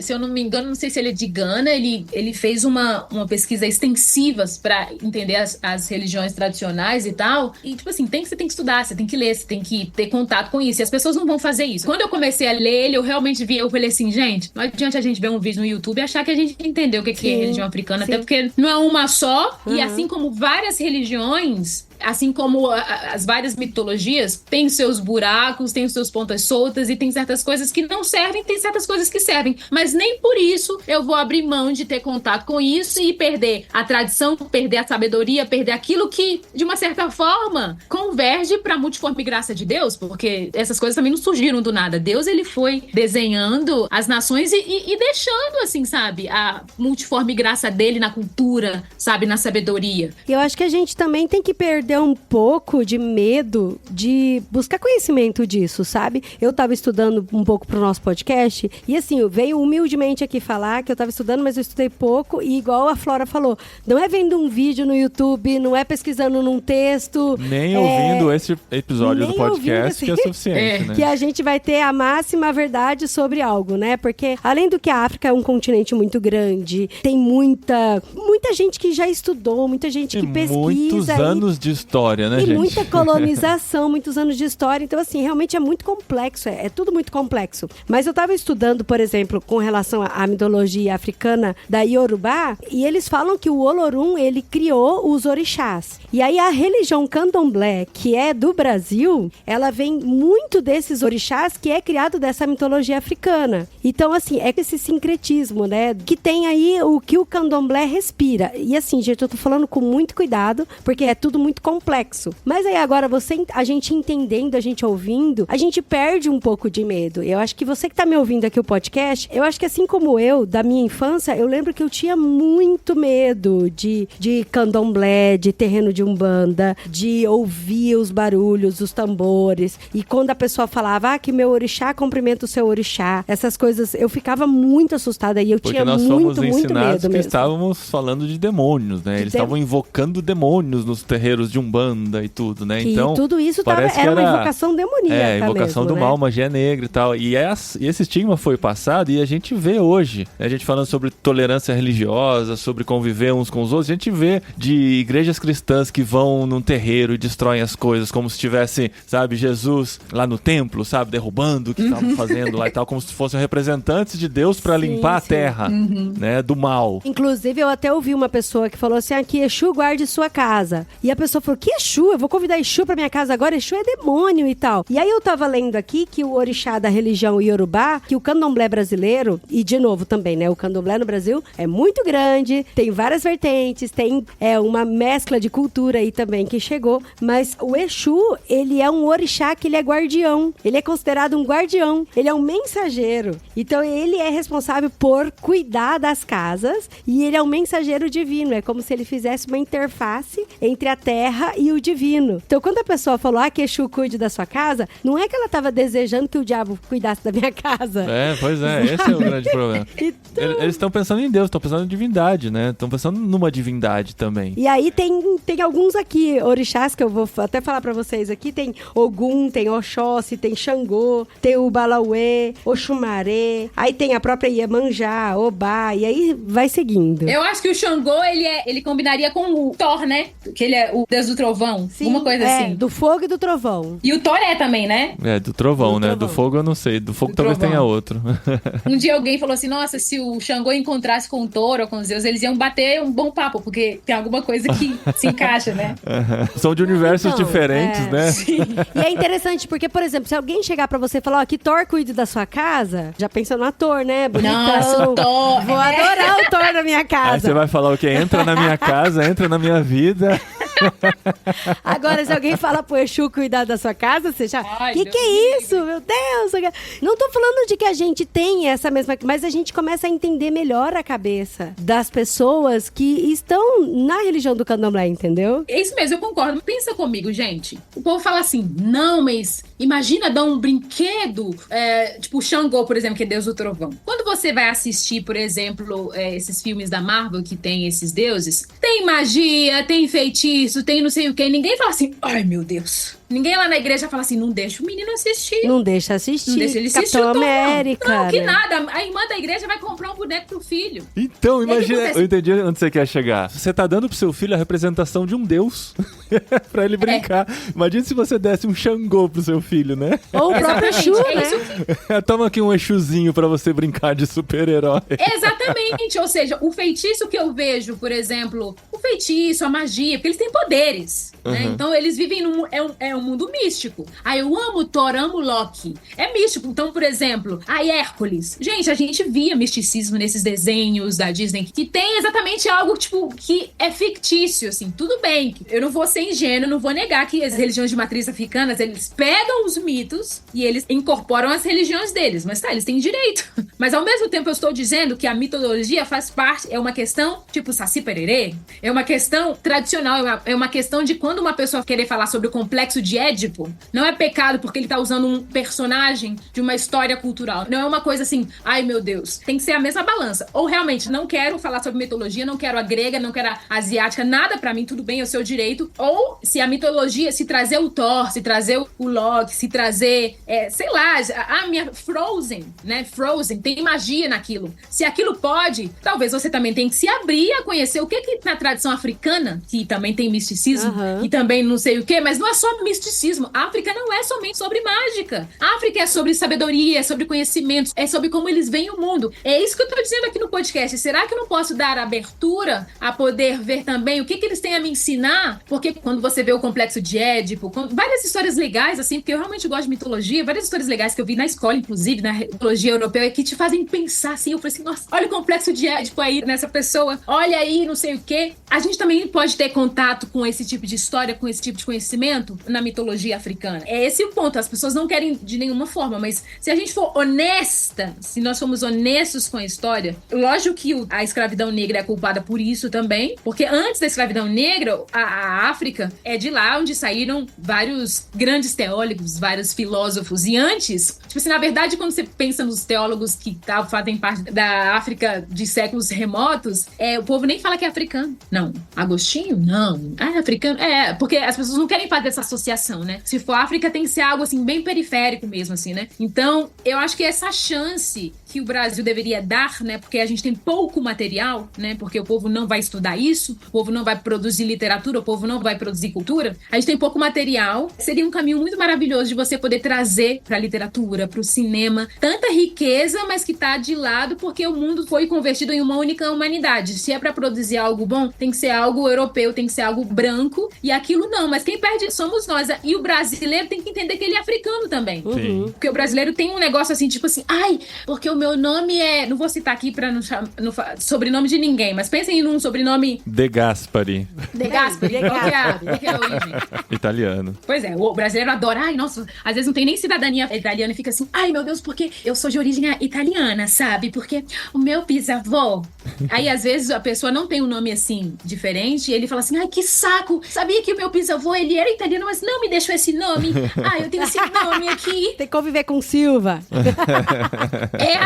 se eu não me engano, não sei se ele é de Gana, ele fez uma pesquisa extensiva para entender as religiões tradicionais e tal, e tipo assim, você tem que estudar, você tem que ler, você tem que ter contato com isso, e as pessoas não vão fazer isso. Quando eu comecei a ler ele, eu realmente eu falei assim, gente, não adianta a gente ver um vídeo no YouTube e achar que a gente entendeu o que é religião africana, até porque não é uma só, e assim como várias religiões, assim como as várias mitologias, tem os seus buracos, tem os seus pontas soltas e tem certas coisas que não servem, tem certas coisas que servem. Mas nem por isso eu vou abrir mão de ter contato com isso e perder a tradição, perder a sabedoria, perder aquilo que, de uma certa forma, converge para a multiforme graça de Deus, porque essas coisas também não surgiram do nada. Deus, ele foi desenhando as nações e deixando, assim, sabe, a multiforme graça dele na cultura, sabe, na sabedoria. E eu acho que a gente também tem que perder um pouco de medo de buscar conhecimento disso, sabe? Eu tava estudando um pouco pro nosso podcast e assim, eu veio humildemente aqui falar que eu tava estudando, mas eu estudei pouco e igual a Flora falou, não é vendo um vídeo no YouTube, não é pesquisando num texto. Nem ouvindo esse episódio do podcast que é suficiente, né? Que a gente vai ter a máxima verdade sobre algo, né? Porque além do que a África é um continente muito grande, tem muita gente que já estudou, muita gente que pesquisa. Muitos anos de história, né, e gente? muita colonização, muitos anos de história. Então, assim, realmente é muito complexo. É tudo muito complexo. Mas eu tava estudando, por exemplo, com relação à mitologia africana da Yorubá, e eles falam que o Olorum, ele criou os orixás. E aí a religião candomblé, que é do Brasil, ela vem muito desses orixás que é criado dessa mitologia africana. Então, assim, é esse sincretismo, né? Que tem aí o que o candomblé respira. E assim, gente, eu tô falando com muito cuidado, porque é tudo muito complexo. Mas aí agora, a gente entendendo, a gente ouvindo, a gente perde um pouco de medo. Eu acho que você que tá me ouvindo aqui o podcast, eu acho que assim como eu, da minha infância, eu lembro que eu tinha muito medo de candomblé, de terreno de umbanda, de ouvir os barulhos, os tambores. E quando a pessoa falava, que meu orixá cumprimenta o seu orixá, essas coisas, eu ficava muito assustada e eu tinha muito medo mesmo. Que estávamos falando de demônios, né? Eles estavam invocando demônios nos terreiros de umbanda e tudo, né? Então, tudo isso era uma invocação demoníaca invocação mesmo, do mal, magia negra e tal. E esse estigma foi passado e a gente vê hoje, né? A gente falando sobre tolerância religiosa, sobre conviver uns com os outros, a gente vê de igrejas cristãs que vão num terreiro e destroem as coisas como se tivesse, sabe, Jesus lá no templo, sabe, derrubando o que estavam fazendo lá e tal, como se fossem representantes de Deus para limpar a terra, né, do mal. Inclusive, eu até ouvi uma pessoa que falou assim, que Exu guarde sua casa. E a pessoa falou, que Exu? Eu vou convidar Exu pra minha casa agora? Exu é demônio e tal. E aí eu tava lendo aqui que o orixá da religião Yorubá, que o candomblé brasileiro, e de novo também, né, o candomblé no Brasil é muito grande, tem várias vertentes, tem uma mescla de cultura aí também que chegou, mas o Exu, ele é um orixá que ele é guardião, ele é considerado um guardião, ele é um mensageiro, então ele é responsável por cuidar das casas e ele é um mensageiro divino, é como se ele fizesse uma interface entre a terra e o divino. Então quando a pessoa falou que Exu cuide da sua casa, não é que ela estava desejando que o diabo cuidasse da minha casa. Pois é, esse é o grande problema. Então... Eles estão pensando em Deus, estão pensando em divindade, né? Estão pensando numa divindade também. E aí tem alguns aqui, orixás, que eu vou até falar pra vocês aqui. Tem Ogum, tem Oxóssi, tem Xangô, tem o Balauê, Oxumaré. Aí tem a própria Iemanjá, Obá, e aí vai seguindo. Eu acho que o Xangô, ele combinaria com o Thor, né? Que ele é o deus do trovão. Sim, uma coisa assim. do fogo e do trovão. E o Thor também, né? Do trovão, né? Do fogo eu não sei. Do fogo talvez tenha outro. Um dia alguém falou assim, nossa, se o Xangô encontrasse com o Thor ou com os deuses, eles iam bater um bom papo, porque tem alguma coisa que se encaixa, né? São de universos diferentes, né? Sim. E é interessante, porque, por exemplo, se alguém chegar pra você e falar, que Thor cuide da sua casa, já pensa no ator, né? Bonitão. Nossa, o Thor. Vou adorar o Thor na minha casa. Aí você vai falar o quê? Entra na minha casa, entra na minha vida. Agora, se alguém fala pro Exu cuidar da sua casa, você já... Que é isso? Meu Deus! Não tô falando de que a gente tem essa mesma... Mas a gente começa a entender melhor a cabeça das pessoas que estão na religião do candomblé, entendeu? É isso mesmo, eu concordo. Pensa comigo, gente. O povo fala assim, não, mas imagina dar um brinquedo, tipo o Xangô, por exemplo, que é Deus do Trovão. Quando você vai assistir, por exemplo, esses filmes da Marvel que tem esses deuses, tem magia, tem feitiço, tem não sei o quê. Ninguém fala assim, ai meu Deus. Ninguém lá na igreja fala assim, não deixa o menino assistir. Não deixa assistir. Não deixa ele assistir. Capitão América. Não, que nada. A irmã da igreja vai comprar um boneco pro filho. Então, imagina, eu entendi onde você quer chegar. Você tá dando pro seu filho a representação de um deus pra ele brincar. Imagina se você desse um Xangô pro seu filho, né? Ou o próprio Exu, né? Toma aqui um Exuzinho pra você brincar de super-herói. Exatamente. Ou seja, o feitiço que eu vejo, por exemplo, o feitiço, a magia, porque eles têm poderes, né? Então, eles vivem num... um mundo místico. Eu amo Thor, amo Loki. É místico. Então, por exemplo, Hércules. Gente, a gente via misticismo nesses desenhos da Disney que tem exatamente algo, tipo, que é fictício, assim. Tudo bem. Eu não vou ser ingênuo, não vou negar que as religiões de matriz africanas, eles pegam os mitos e eles incorporam as religiões deles. Mas eles têm direito. Mas, ao mesmo tempo, eu estou dizendo que a mitologia faz parte, é uma questão, tipo, Saci Pererê, é uma questão tradicional, é uma questão de quando uma pessoa querer falar sobre o complexo de Édipo, não é pecado porque ele tá usando um personagem de uma história cultural. Não é uma coisa assim, ai meu Deus. Tem que ser a mesma balança. Ou realmente, não quero falar sobre mitologia, não quero a grega, não quero a asiática, nada pra mim, tudo bem, é o seu direito. Ou se a mitologia, se trazer o Thor, se trazer o Loki, se trazer, sei lá, a minha Frozen, né? Frozen, tem magia naquilo. Se aquilo pode, talvez você também tenha que se abrir a conhecer o que na tradição africana, que também tem misticismo, e também não sei o que, mas não é só misticismo. A África não é somente sobre mágica. A África é sobre sabedoria, é sobre conhecimentos, é sobre como eles veem o mundo. É isso que eu tô dizendo aqui no podcast. Será que eu não posso dar abertura a poder ver também o que eles têm a me ensinar? Porque quando você vê o complexo de Édipo, várias histórias legais, assim, porque eu realmente gosto de mitologia, várias histórias legais que eu vi na escola, inclusive, na mitologia europeia, que te fazem pensar, assim, eu falei assim, nossa, olha o complexo de Édipo aí nessa pessoa, olha aí, não sei o quê. A gente também pode ter contato com esse tipo de história, com esse tipo de conhecimento na mitologia africana. É esse o ponto. As pessoas não querem de nenhuma forma, mas se a gente for honesta, se nós formos honestos com a história, lógico que a escravidão negra é culpada por isso também, porque antes da escravidão negra, a África é de lá onde saíram vários grandes teólogos, vários filósofos. E antes, tipo assim, na verdade, quando você pensa nos teólogos que fazem parte da África de séculos remotos, o povo nem fala que é africano. Não. Agostinho? Não. É africano? Porque as pessoas não querem fazer essa associação, né? Se for África, tem que ser algo, assim, bem periférico mesmo, assim, né? Então, eu acho que essa chance que o Brasil deveria dar, né? Porque a gente tem pouco material, né? Porque o povo não vai estudar isso, o povo não vai produzir literatura, o povo não vai produzir cultura. A gente tem pouco material. Seria um caminho muito maravilhoso de você poder trazer pra literatura, pro cinema, tanta riqueza, mas que tá de lado porque o mundo foi convertido em uma única humanidade. Se é pra produzir algo bom, tem que ser algo europeu, tem que ser algo branco, e aquilo não. Mas quem perde somos nós. carinhosa. E o brasileiro tem que entender que ele é africano também. Sim. Porque o brasileiro tem um negócio assim, tipo assim, ai, porque o meu nome é... Não vou citar aqui pra não sobrenome de ninguém, mas pensem num sobrenome... De Gaspari. De Gaspari. Qual que é a origem? Italiano. Pois é, o brasileiro adora, ai, nossa, às vezes não tem nem cidadania italiana e fica assim, ai, meu Deus, porque eu sou de origem italiana, sabe? Porque o meu bisavô... Aí, às vezes, a pessoa não tem um nome assim, diferente, e ele fala assim, ai, que saco, sabia que o meu bisavô, ele era italiano, mas não me deixou esse nome. Ah, eu tenho esse nome aqui. Tem que conviver com Silva.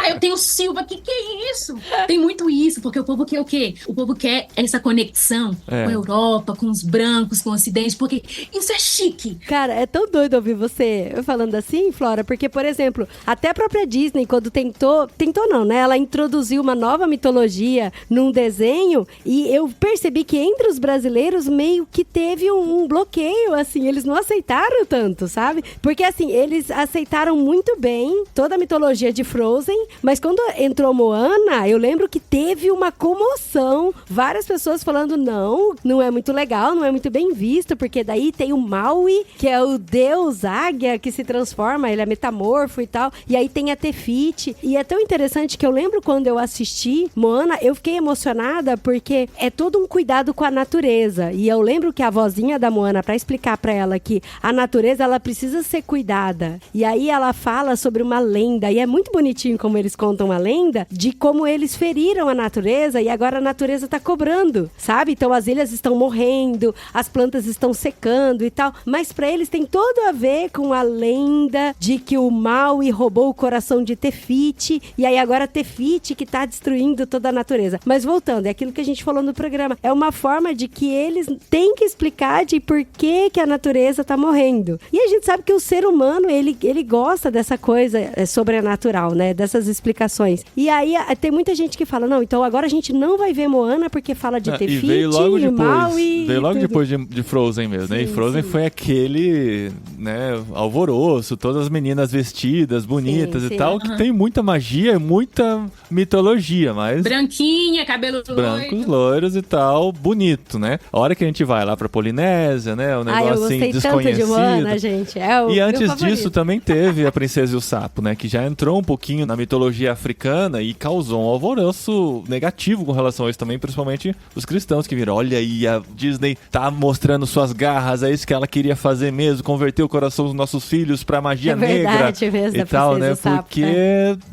Eu tenho Silva, que é isso? Tem muito isso, porque o povo quer o quê? O povo quer essa conexão com a Europa, com os brancos, com o Ocidente, porque isso é chique. Cara, é tão doido ouvir você falando assim, Flora, porque, por exemplo, até a própria Disney, quando tentou não, né? Ela introduziu uma nova mitologia num desenho e eu percebi que entre os brasileiros meio que teve um bloqueio, assim, eles não aceitaram tanto, sabe? Porque, assim, eles aceitaram muito bem toda a mitologia de Frozen, mas quando entrou Moana, eu lembro que teve uma comoção, várias pessoas falando, não é muito legal, não é muito bem visto, porque daí tem o Maui, que é o deus águia que se transforma, ele é metamorfo e tal, e aí tem a Tefiti, e é tão interessante que eu lembro quando eu assisti Moana, eu fiquei emocionada porque é todo um cuidado com a natureza, e eu lembro que a vozinha da Moana, pra explicar pra ela que a natureza, ela precisa ser cuidada, e aí ela fala sobre uma lenda, e é muito bonitinho como eles contam a lenda, de como eles feriram a natureza, e agora a natureza tá cobrando, sabe? Então as ilhas estão morrendo, as plantas estão secando e tal, mas pra eles tem todo a ver com a lenda de que o Maui roubou o coração de Tefiti, e aí agora Tefiti que tá destruindo toda a natureza. Mas voltando, é aquilo que a gente falou no programa, é uma forma de que eles têm que explicar de por que a natureza tá morrendo. E a gente sabe que o ser humano, ele gosta dessa coisa sobrenatural, né? Dessas explicações. E aí tem muita gente que fala, não, então agora a gente não vai ver Moana porque fala de Tefiti, e veio logo depois, Maui... Veio logo depois de Frozen mesmo, né? E Frozen foi aquele, né, alvoroço, todas as meninas vestidas, bonitas e tal, que tem muita magia, muita mitologia, mas... Branquinha, cabelo brancos, loiros e tal, bonito, né? A hora que a gente vai lá pra Polinésia, né? O negócio assim, desconhecido. Tanto de Moana, gente. E antes disso também teve a Princesa e o Sapo, né? Que já entrou um pouquinho na mitologia africana e causou um alvoroço negativo com relação a isso também, principalmente os cristãos que viram, olha aí, a Disney tá mostrando suas garras, é isso que ela queria fazer mesmo, converter o coração dos nossos filhos pra magia negra mesmo, e tal, né? Porque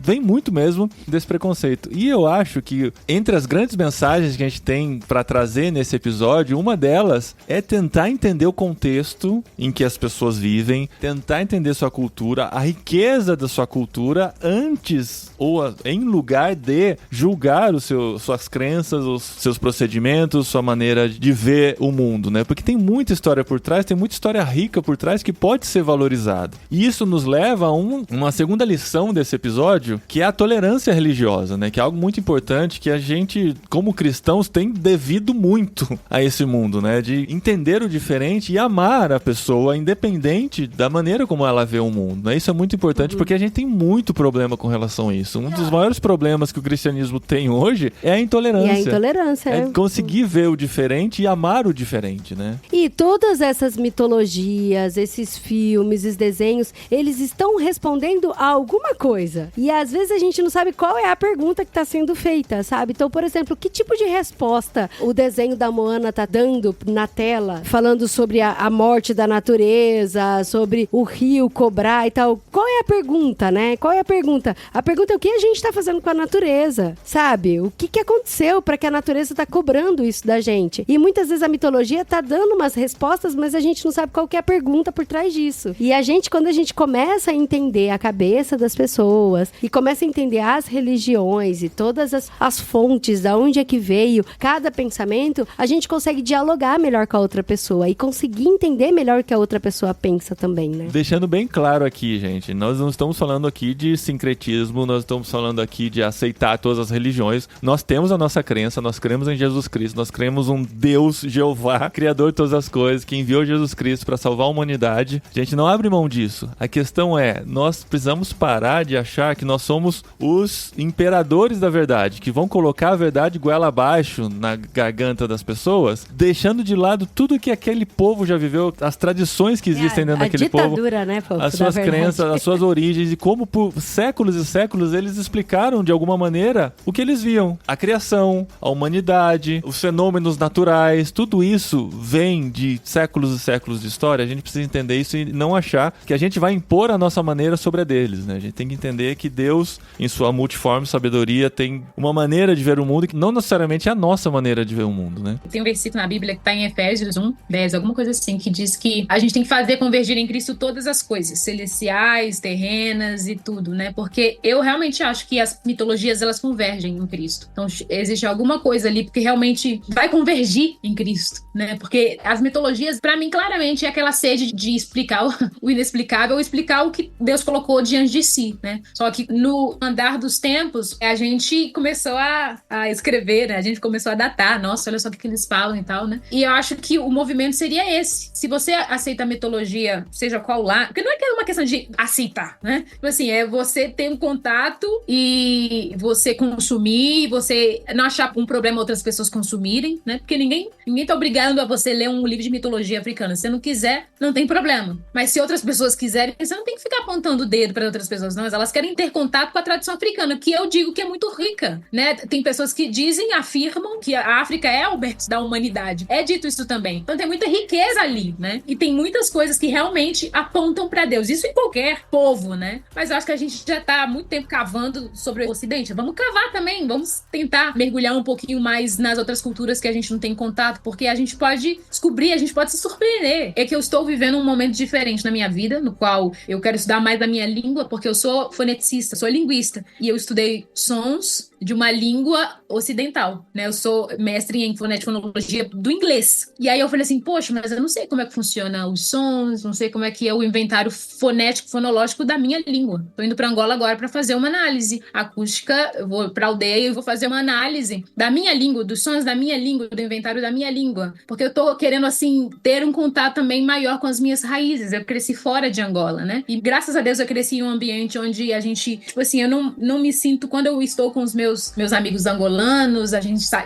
vem muito mesmo desse preconceito. E eu acho que entre as grandes mensagens que a gente tem pra trazer nesse episódio, uma delas é tentar entender o contexto em que as pessoas vivem, tentar entender sua cultura, a riqueza da sua cultura antes ou em lugar de julgar suas crenças, os seus procedimentos, sua maneira de ver o mundo, né? Porque tem muita história por trás, tem muita história rica por trás que pode ser valorizada. E isso nos leva a uma segunda lição desse episódio, que é a tolerância religiosa, né? Que é algo muito importante que a gente, como cristãos, tem devido muito a esse mundo, né? De entender o diferente e amar a pessoa, independente da maneira como ela vê o mundo, né? Isso é muito importante porque a gente tem muito problema com relação a isso. Um dos maiores problemas que o cristianismo tem hoje é a intolerância. E a intolerância, é conseguir ver o diferente e amar o diferente, né? E todas essas mitologias, esses filmes, esses desenhos, eles estão respondendo a alguma coisa. E às vezes a gente não sabe qual é a pergunta que está sendo feita, sabe? Então, por exemplo, que tipo de resposta o desenho da Moana tá dando na tela, falando sobre a morte da natureza, sobre o rio cobrar e tal? Qual é a pergunta, né? Qual é a pergunta? A pergunta é o que a gente tá fazendo com a natureza, sabe? O que aconteceu para que a natureza tá cobrando isso da gente? E muitas vezes a mitologia tá dando umas respostas, mas a gente não sabe qual que é a pergunta por trás disso. E a gente, quando a gente começa a entender a cabeça das pessoas e começa a entender as religiões e todas as fontes, da onde é que veio cada pensamento, a gente consegue dialogar melhor com a outra pessoa e conseguir entender melhor o que a outra pessoa pensa também, né? Deixando bem claro aqui, gente, nós não estamos falando aqui de sincretismo, nós estamos falando aqui de aceitar todas as religiões. Nós temos a nossa crença, nós cremos em Jesus Cristo, nós cremos um Deus, Jeová, Criador de todas as coisas, que enviou Jesus Cristo para salvar a humanidade. A gente não abre mão disso. A questão é, nós precisamos parar de achar que nós somos os imperadores da verdade, que vão colocar a verdade goela abaixo na garganta das pessoas, deixando de lado tudo que aquele povo já viveu, as tradições que existem dentro daquele povo, né, povo, as suas crenças, as suas origens, e como por séculos e séculos eles explicaram de alguma maneira o que eles viam. A criação, a humanidade, os fenômenos naturais, tudo isso vem de séculos e séculos de história. A gente precisa entender isso e não achar que a gente vai impor a nossa maneira sobre a deles, né? A gente tem que entender que Deus, em sua multiforme sabedoria, tem uma maneira de ver o mundo que não necessariamente é a nossa maneira de ver o mundo, né? Tem um versículo na Bíblia que está em Efésios 1:10, alguma coisa assim, que diz que a gente tem que fazer convergir em Cristo todas as coisas, celestiais, terrenas e tudo, né? Porque eu realmente acho que as mitologias, elas convergem em Cristo. Então, existe alguma coisa ali, porque realmente vai convergir em Cristo, né? Porque as mitologias, para mim, claramente é aquela sede de explicar o inexplicável, ou explicar o que Deus colocou diante de si, né? Só que no andar dos tempos, a gente começou a escrever, né? A gente começou a datar, nossa, olha só o que eles falam e tal, né? E eu acho que o movimento seria esse. Se você aceita a mitologia, seja qual lá, porque não é uma questão de aceitar, né? Tipo assim, é você ter um contato e você consumir, você não achar um problema outras pessoas consumirem, né? Porque ninguém tá obrigando a você ler um livro de mitologia africana. Se você não quiser, não tem problema. Mas se outras pessoas quiserem, você não tem que ficar apontando o dedo para outras pessoas, não. Mas elas querem ter contato com a tradição africana, que eu digo que é muito rica, né? Tem pessoas que afirmam que a África é o berço da humanidade. É dito isso também. Então tem muita riqueza ali, né? E tem muitas coisas que realmente apontam para Deus. Isso em qualquer povo, né? Mas eu acho que a gente já tá há muito tempo cavando sobre o Ocidente. Vamos cavar também. Vamos tentar mergulhar um pouquinho mais nas outras culturas que a gente não tem contato, porque a gente pode descobrir, a gente pode se surpreender. É que eu estou vivendo um momento diferente na minha vida, no qual eu quero estudar mais da minha língua, porque eu sou foneticista, sou linguista. E eu estudei sons de uma língua ocidental, né? Eu sou mestre em fonética e fonologia do inglês. E aí eu falei assim, poxa, mas eu não sei como é que funciona os sons, não sei como é que é o inventário fonético, fonológico da minha língua. Tô indo para Angola agora para fazer uma análise acústica, eu vou para aldeia e vou fazer uma análise da minha língua, dos sons da minha língua, do inventário da minha língua. Porque eu tô querendo, assim, ter um contato também maior com as minhas raízes. Eu cresci fora de Angola, né? E graças a Deus eu cresci em um ambiente onde a gente, tipo assim, eu não me sinto, quando eu estou com os meus amigos angolanos,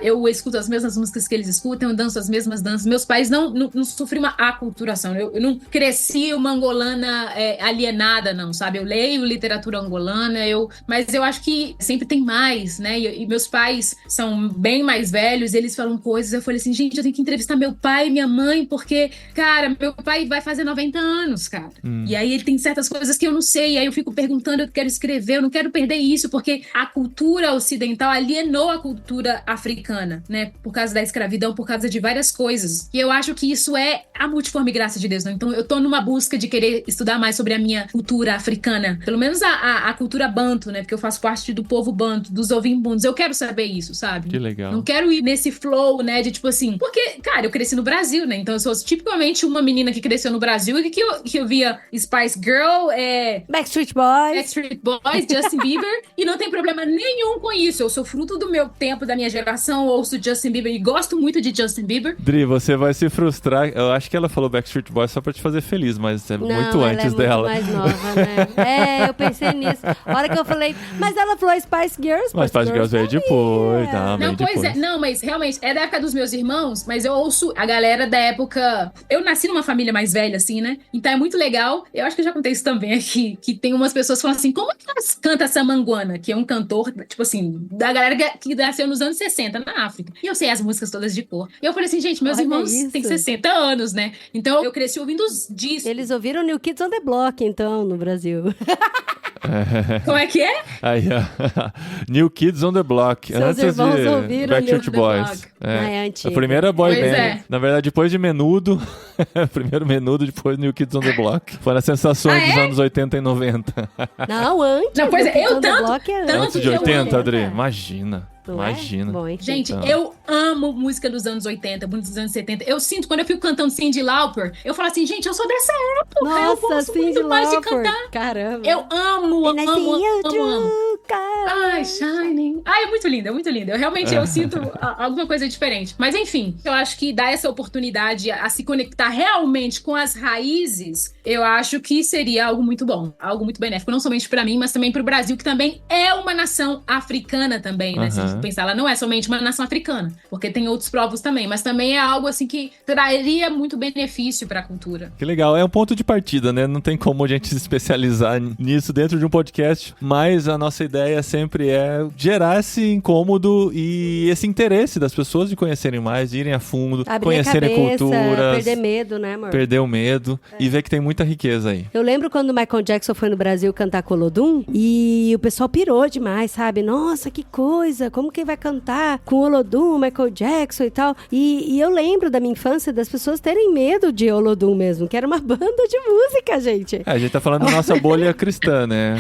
eu escuto as mesmas músicas que eles escutam, eu danço as mesmas danças. Meus pais não sofriam uma aculturação. Eu não cresci uma angolana alienada, não, sabe? Eu leio literatura angolana, mas eu acho que sempre tem mais, né? E meus pais são bem mais velhos, eles falam coisas, eu falei assim, gente, eu tenho que entrevistar meu pai e minha mãe, porque, cara, meu pai vai fazer 90 anos, cara. E aí ele tem certas coisas que eu não sei, aí eu fico perguntando, eu quero escrever, eu não quero perder isso, porque a cultura ocidental alienou a cultura africana, né? Por causa da escravidão, por causa de várias coisas. E eu acho que isso é a multiforme graça de Deus, né? Então eu tô numa busca de querer estudar mais sobre a minha cultura africana, pelo menos a cultura banto, né? Porque eu faço parte do povo banto, dos ovimbundos. Eu quero saber isso, sabe? Que legal. Não quero ir nesse flow, né? De tipo assim, porque, cara, eu cresci no Brasil, né? Então eu sou tipicamente uma menina que cresceu no Brasil e que eu via Spice Girl, Backstreet Boys, Justin Bieber, e não tem problema nenhum com isso. Eu sou fruto do meu tempo, da minha geração, ouço Justin Bieber e gosto muito de Justin Bieber. Dri, você vai se frustrar. Eu acho que ela falou Backstreet Boys só pra te fazer feliz, mas é muito antes dela. Não, ela é muito mais nova, né? Eu pensei nisso. A hora que eu falei, mas ela falou Spice Girls. Mas Spice Girls veio depois, não, pois depois. é. Não, mas realmente, é da época dos meus irmãos, mas eu ouço a galera da época... Eu nasci numa família mais velha, assim, né? Então é muito legal. Eu acho que eu já contei isso também aqui, que tem umas pessoas que falam assim, como é que elas cantam Samanguana, que é um cantor, tipo assim, da galera que nasceu nos anos 60 na África. E eu sei as músicas todas de cor. E eu falei assim, gente, meus irmãos têm 60 anos, né? Então eu cresci ouvindo os discos. Eles ouviram New Kids on the Block, então, no Brasil. Como é que é? Aí, New Kids on the Block. Seus antes irmãos de ouviram Backstreet New Boys. É antigo. A primeira boy Pois band. é. Na verdade, depois de Menudo, primeiro Menudo, depois New Kids on the Block. Foram as sensações dos anos 80 e 90. Não, antes. Não, pois é, New Kids eu on the tanto- Block é tanto Antes de que eu 80, amo. Adri? Imagina. Não é? Imagina. Bom, enfim. Gente, Então. eu amo música dos anos 80, música dos anos 70. Eu sinto, quando eu fico cantando Cyndi Lauper, eu falo assim, gente, eu sou dessa época. eu Nossa, gosto Cyndi muito mais de Lauper. cantar. Caramba. Eu amo, And I see you amo. through sky. Ai, shining. Ai, é muito linda, é muito linda. Eu sinto alguma coisa diferente. Mas enfim, eu acho que dar essa oportunidade a se conectar realmente com as raízes, eu acho que seria algo muito bom, algo muito benéfico, não somente pra mim, mas também pro Brasil, que também é uma nação africana também, né? Se a gente pensar, ela não é somente uma nação africana, porque tem outros povos também, mas também é algo assim que traria muito benefício pra cultura. Que legal, é um ponto de partida, né? Não tem como a gente se especializar nisso dentro de um podcast, mas a nossa ideia sempre é gerar esse incômodo e esse interesse das pessoas de conhecerem mais, de irem a fundo, Abrir conhecerem a cabeça, culturas, perder medo, né, amor? perder o medo e ver que tem muita riqueza aí. Eu lembro quando o Michael Jackson foi no Brasil cantar com o Olodum e o pessoal pirou demais, sabe? Nossa, que coisa, como que vai cantar com o Olodum, Michael Jackson e tal? E eu lembro da minha infância das pessoas terem medo de Olodum mesmo, que era uma banda de música, gente. A gente tá falando da nossa bolha cristã, né?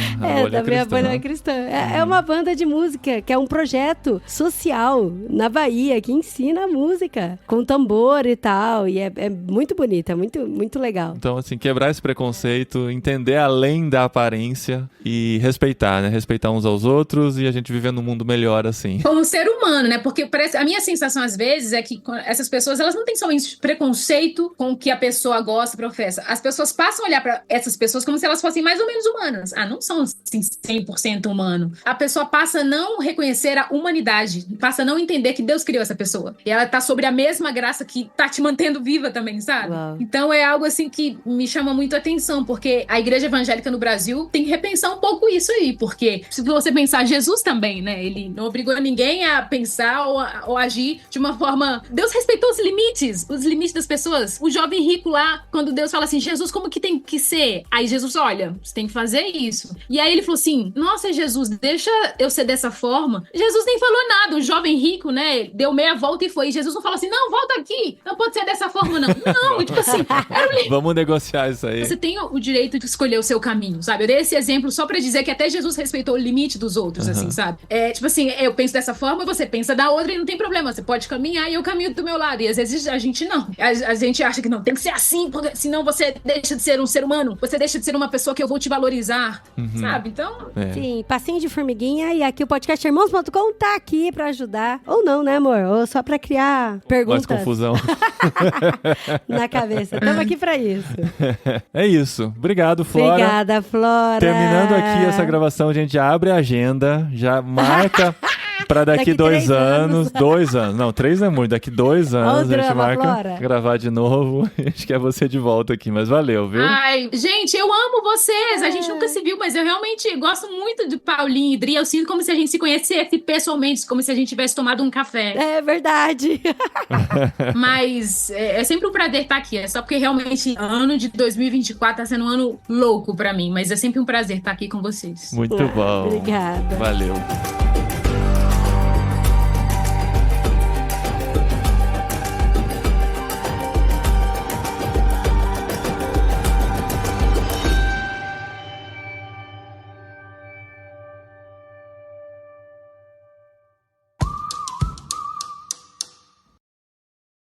Da minha bolha cristã. É uma banda de música, que é um projeto social na Bahia, que ensina música, com tambor e tal, e é muito bonita, muito, muito legal. Então, assim, quebrar esse preconceito, entender além da aparência e respeitar, né? Respeitar uns aos outros e a gente viver num mundo melhor, assim. Como ser humano, né? Porque parece, a minha sensação, às vezes, é que essas pessoas, elas não têm somente preconceito com o que a pessoa gosta, professa. As pessoas passam a olhar para essas pessoas como se elas fossem mais ou menos humanas. Ah, não são, assim, 100% humano. A pessoa passa a não reconhecer a humanidade, passa a não entender que Deus criou essa pessoa. E ela tá sobre a mesma graça que tá te mantendo viva também, sabe? Uau. Então é algo, assim, que me chama muito a atenção, porque a igreja evangélica no Brasil tem que repensar um pouco isso aí, porque se você pensar, Jesus também, né? Ele não obrigou ninguém a pensar ou agir de uma forma... Deus respeitou os limites das pessoas. O jovem rico lá, quando Deus fala assim, Jesus, como que tem que ser? Aí Jesus, olha, você tem que fazer isso. E aí ele falou assim, nossa, Jesus, deixa eu ser dessa forma. Jesus nem falou nada, o jovem rico, né, deu meia volta e foi. E Jesus não falou assim, não, volta aqui, não pode ser dessa forma, não. Não, tipo assim, Vamos negociar isso aí. você tem o direito de escolher o seu caminho, sabe? Eu dei esse exemplo só pra dizer que até Jesus respeitou o limite dos outros, assim, sabe? É, tipo assim, eu penso dessa forma e você pensa da outra e não tem problema. Você pode caminhar e eu caminho do meu lado. E às vezes a gente não. A gente acha que não, tem que ser assim, porque senão você deixa de ser um ser humano. Você deixa de ser uma pessoa que eu vou te valorizar, sabe? Então... Sim, passinho de formiguinha. E aqui o podcast Irmãos.com tá aqui pra ajudar. Ou não, né, amor? Ou só pra criar perguntas. Mais confusão. Na cabeça. Estamos aqui pra isso. É isso. Obrigado, Flora. Obrigada, Flora. Terminando aqui essa gravação, a gente abre a agenda, já marca pra daqui 2 anos. 2 anos. Não, 3 não é muito. Daqui 2 anos a gente marca Flora. gravar de novo. A gente quer você de volta aqui, mas valeu, viu? Ai, gente, eu amo vocês. A gente nunca se viu, mas eu realmente gosto muito de Paulinho e Dri. Eu sinto como se a gente se conhecesse pessoalmente, como se a gente tivesse tomado um café. É verdade. Mas é sempre um prazer estar aqui. É só porque realmente ano de 2024 tá sendo um ano louco pra mim. Mas é sempre um prazer estar aqui com vocês. Muito bom. Obrigada. Valeu.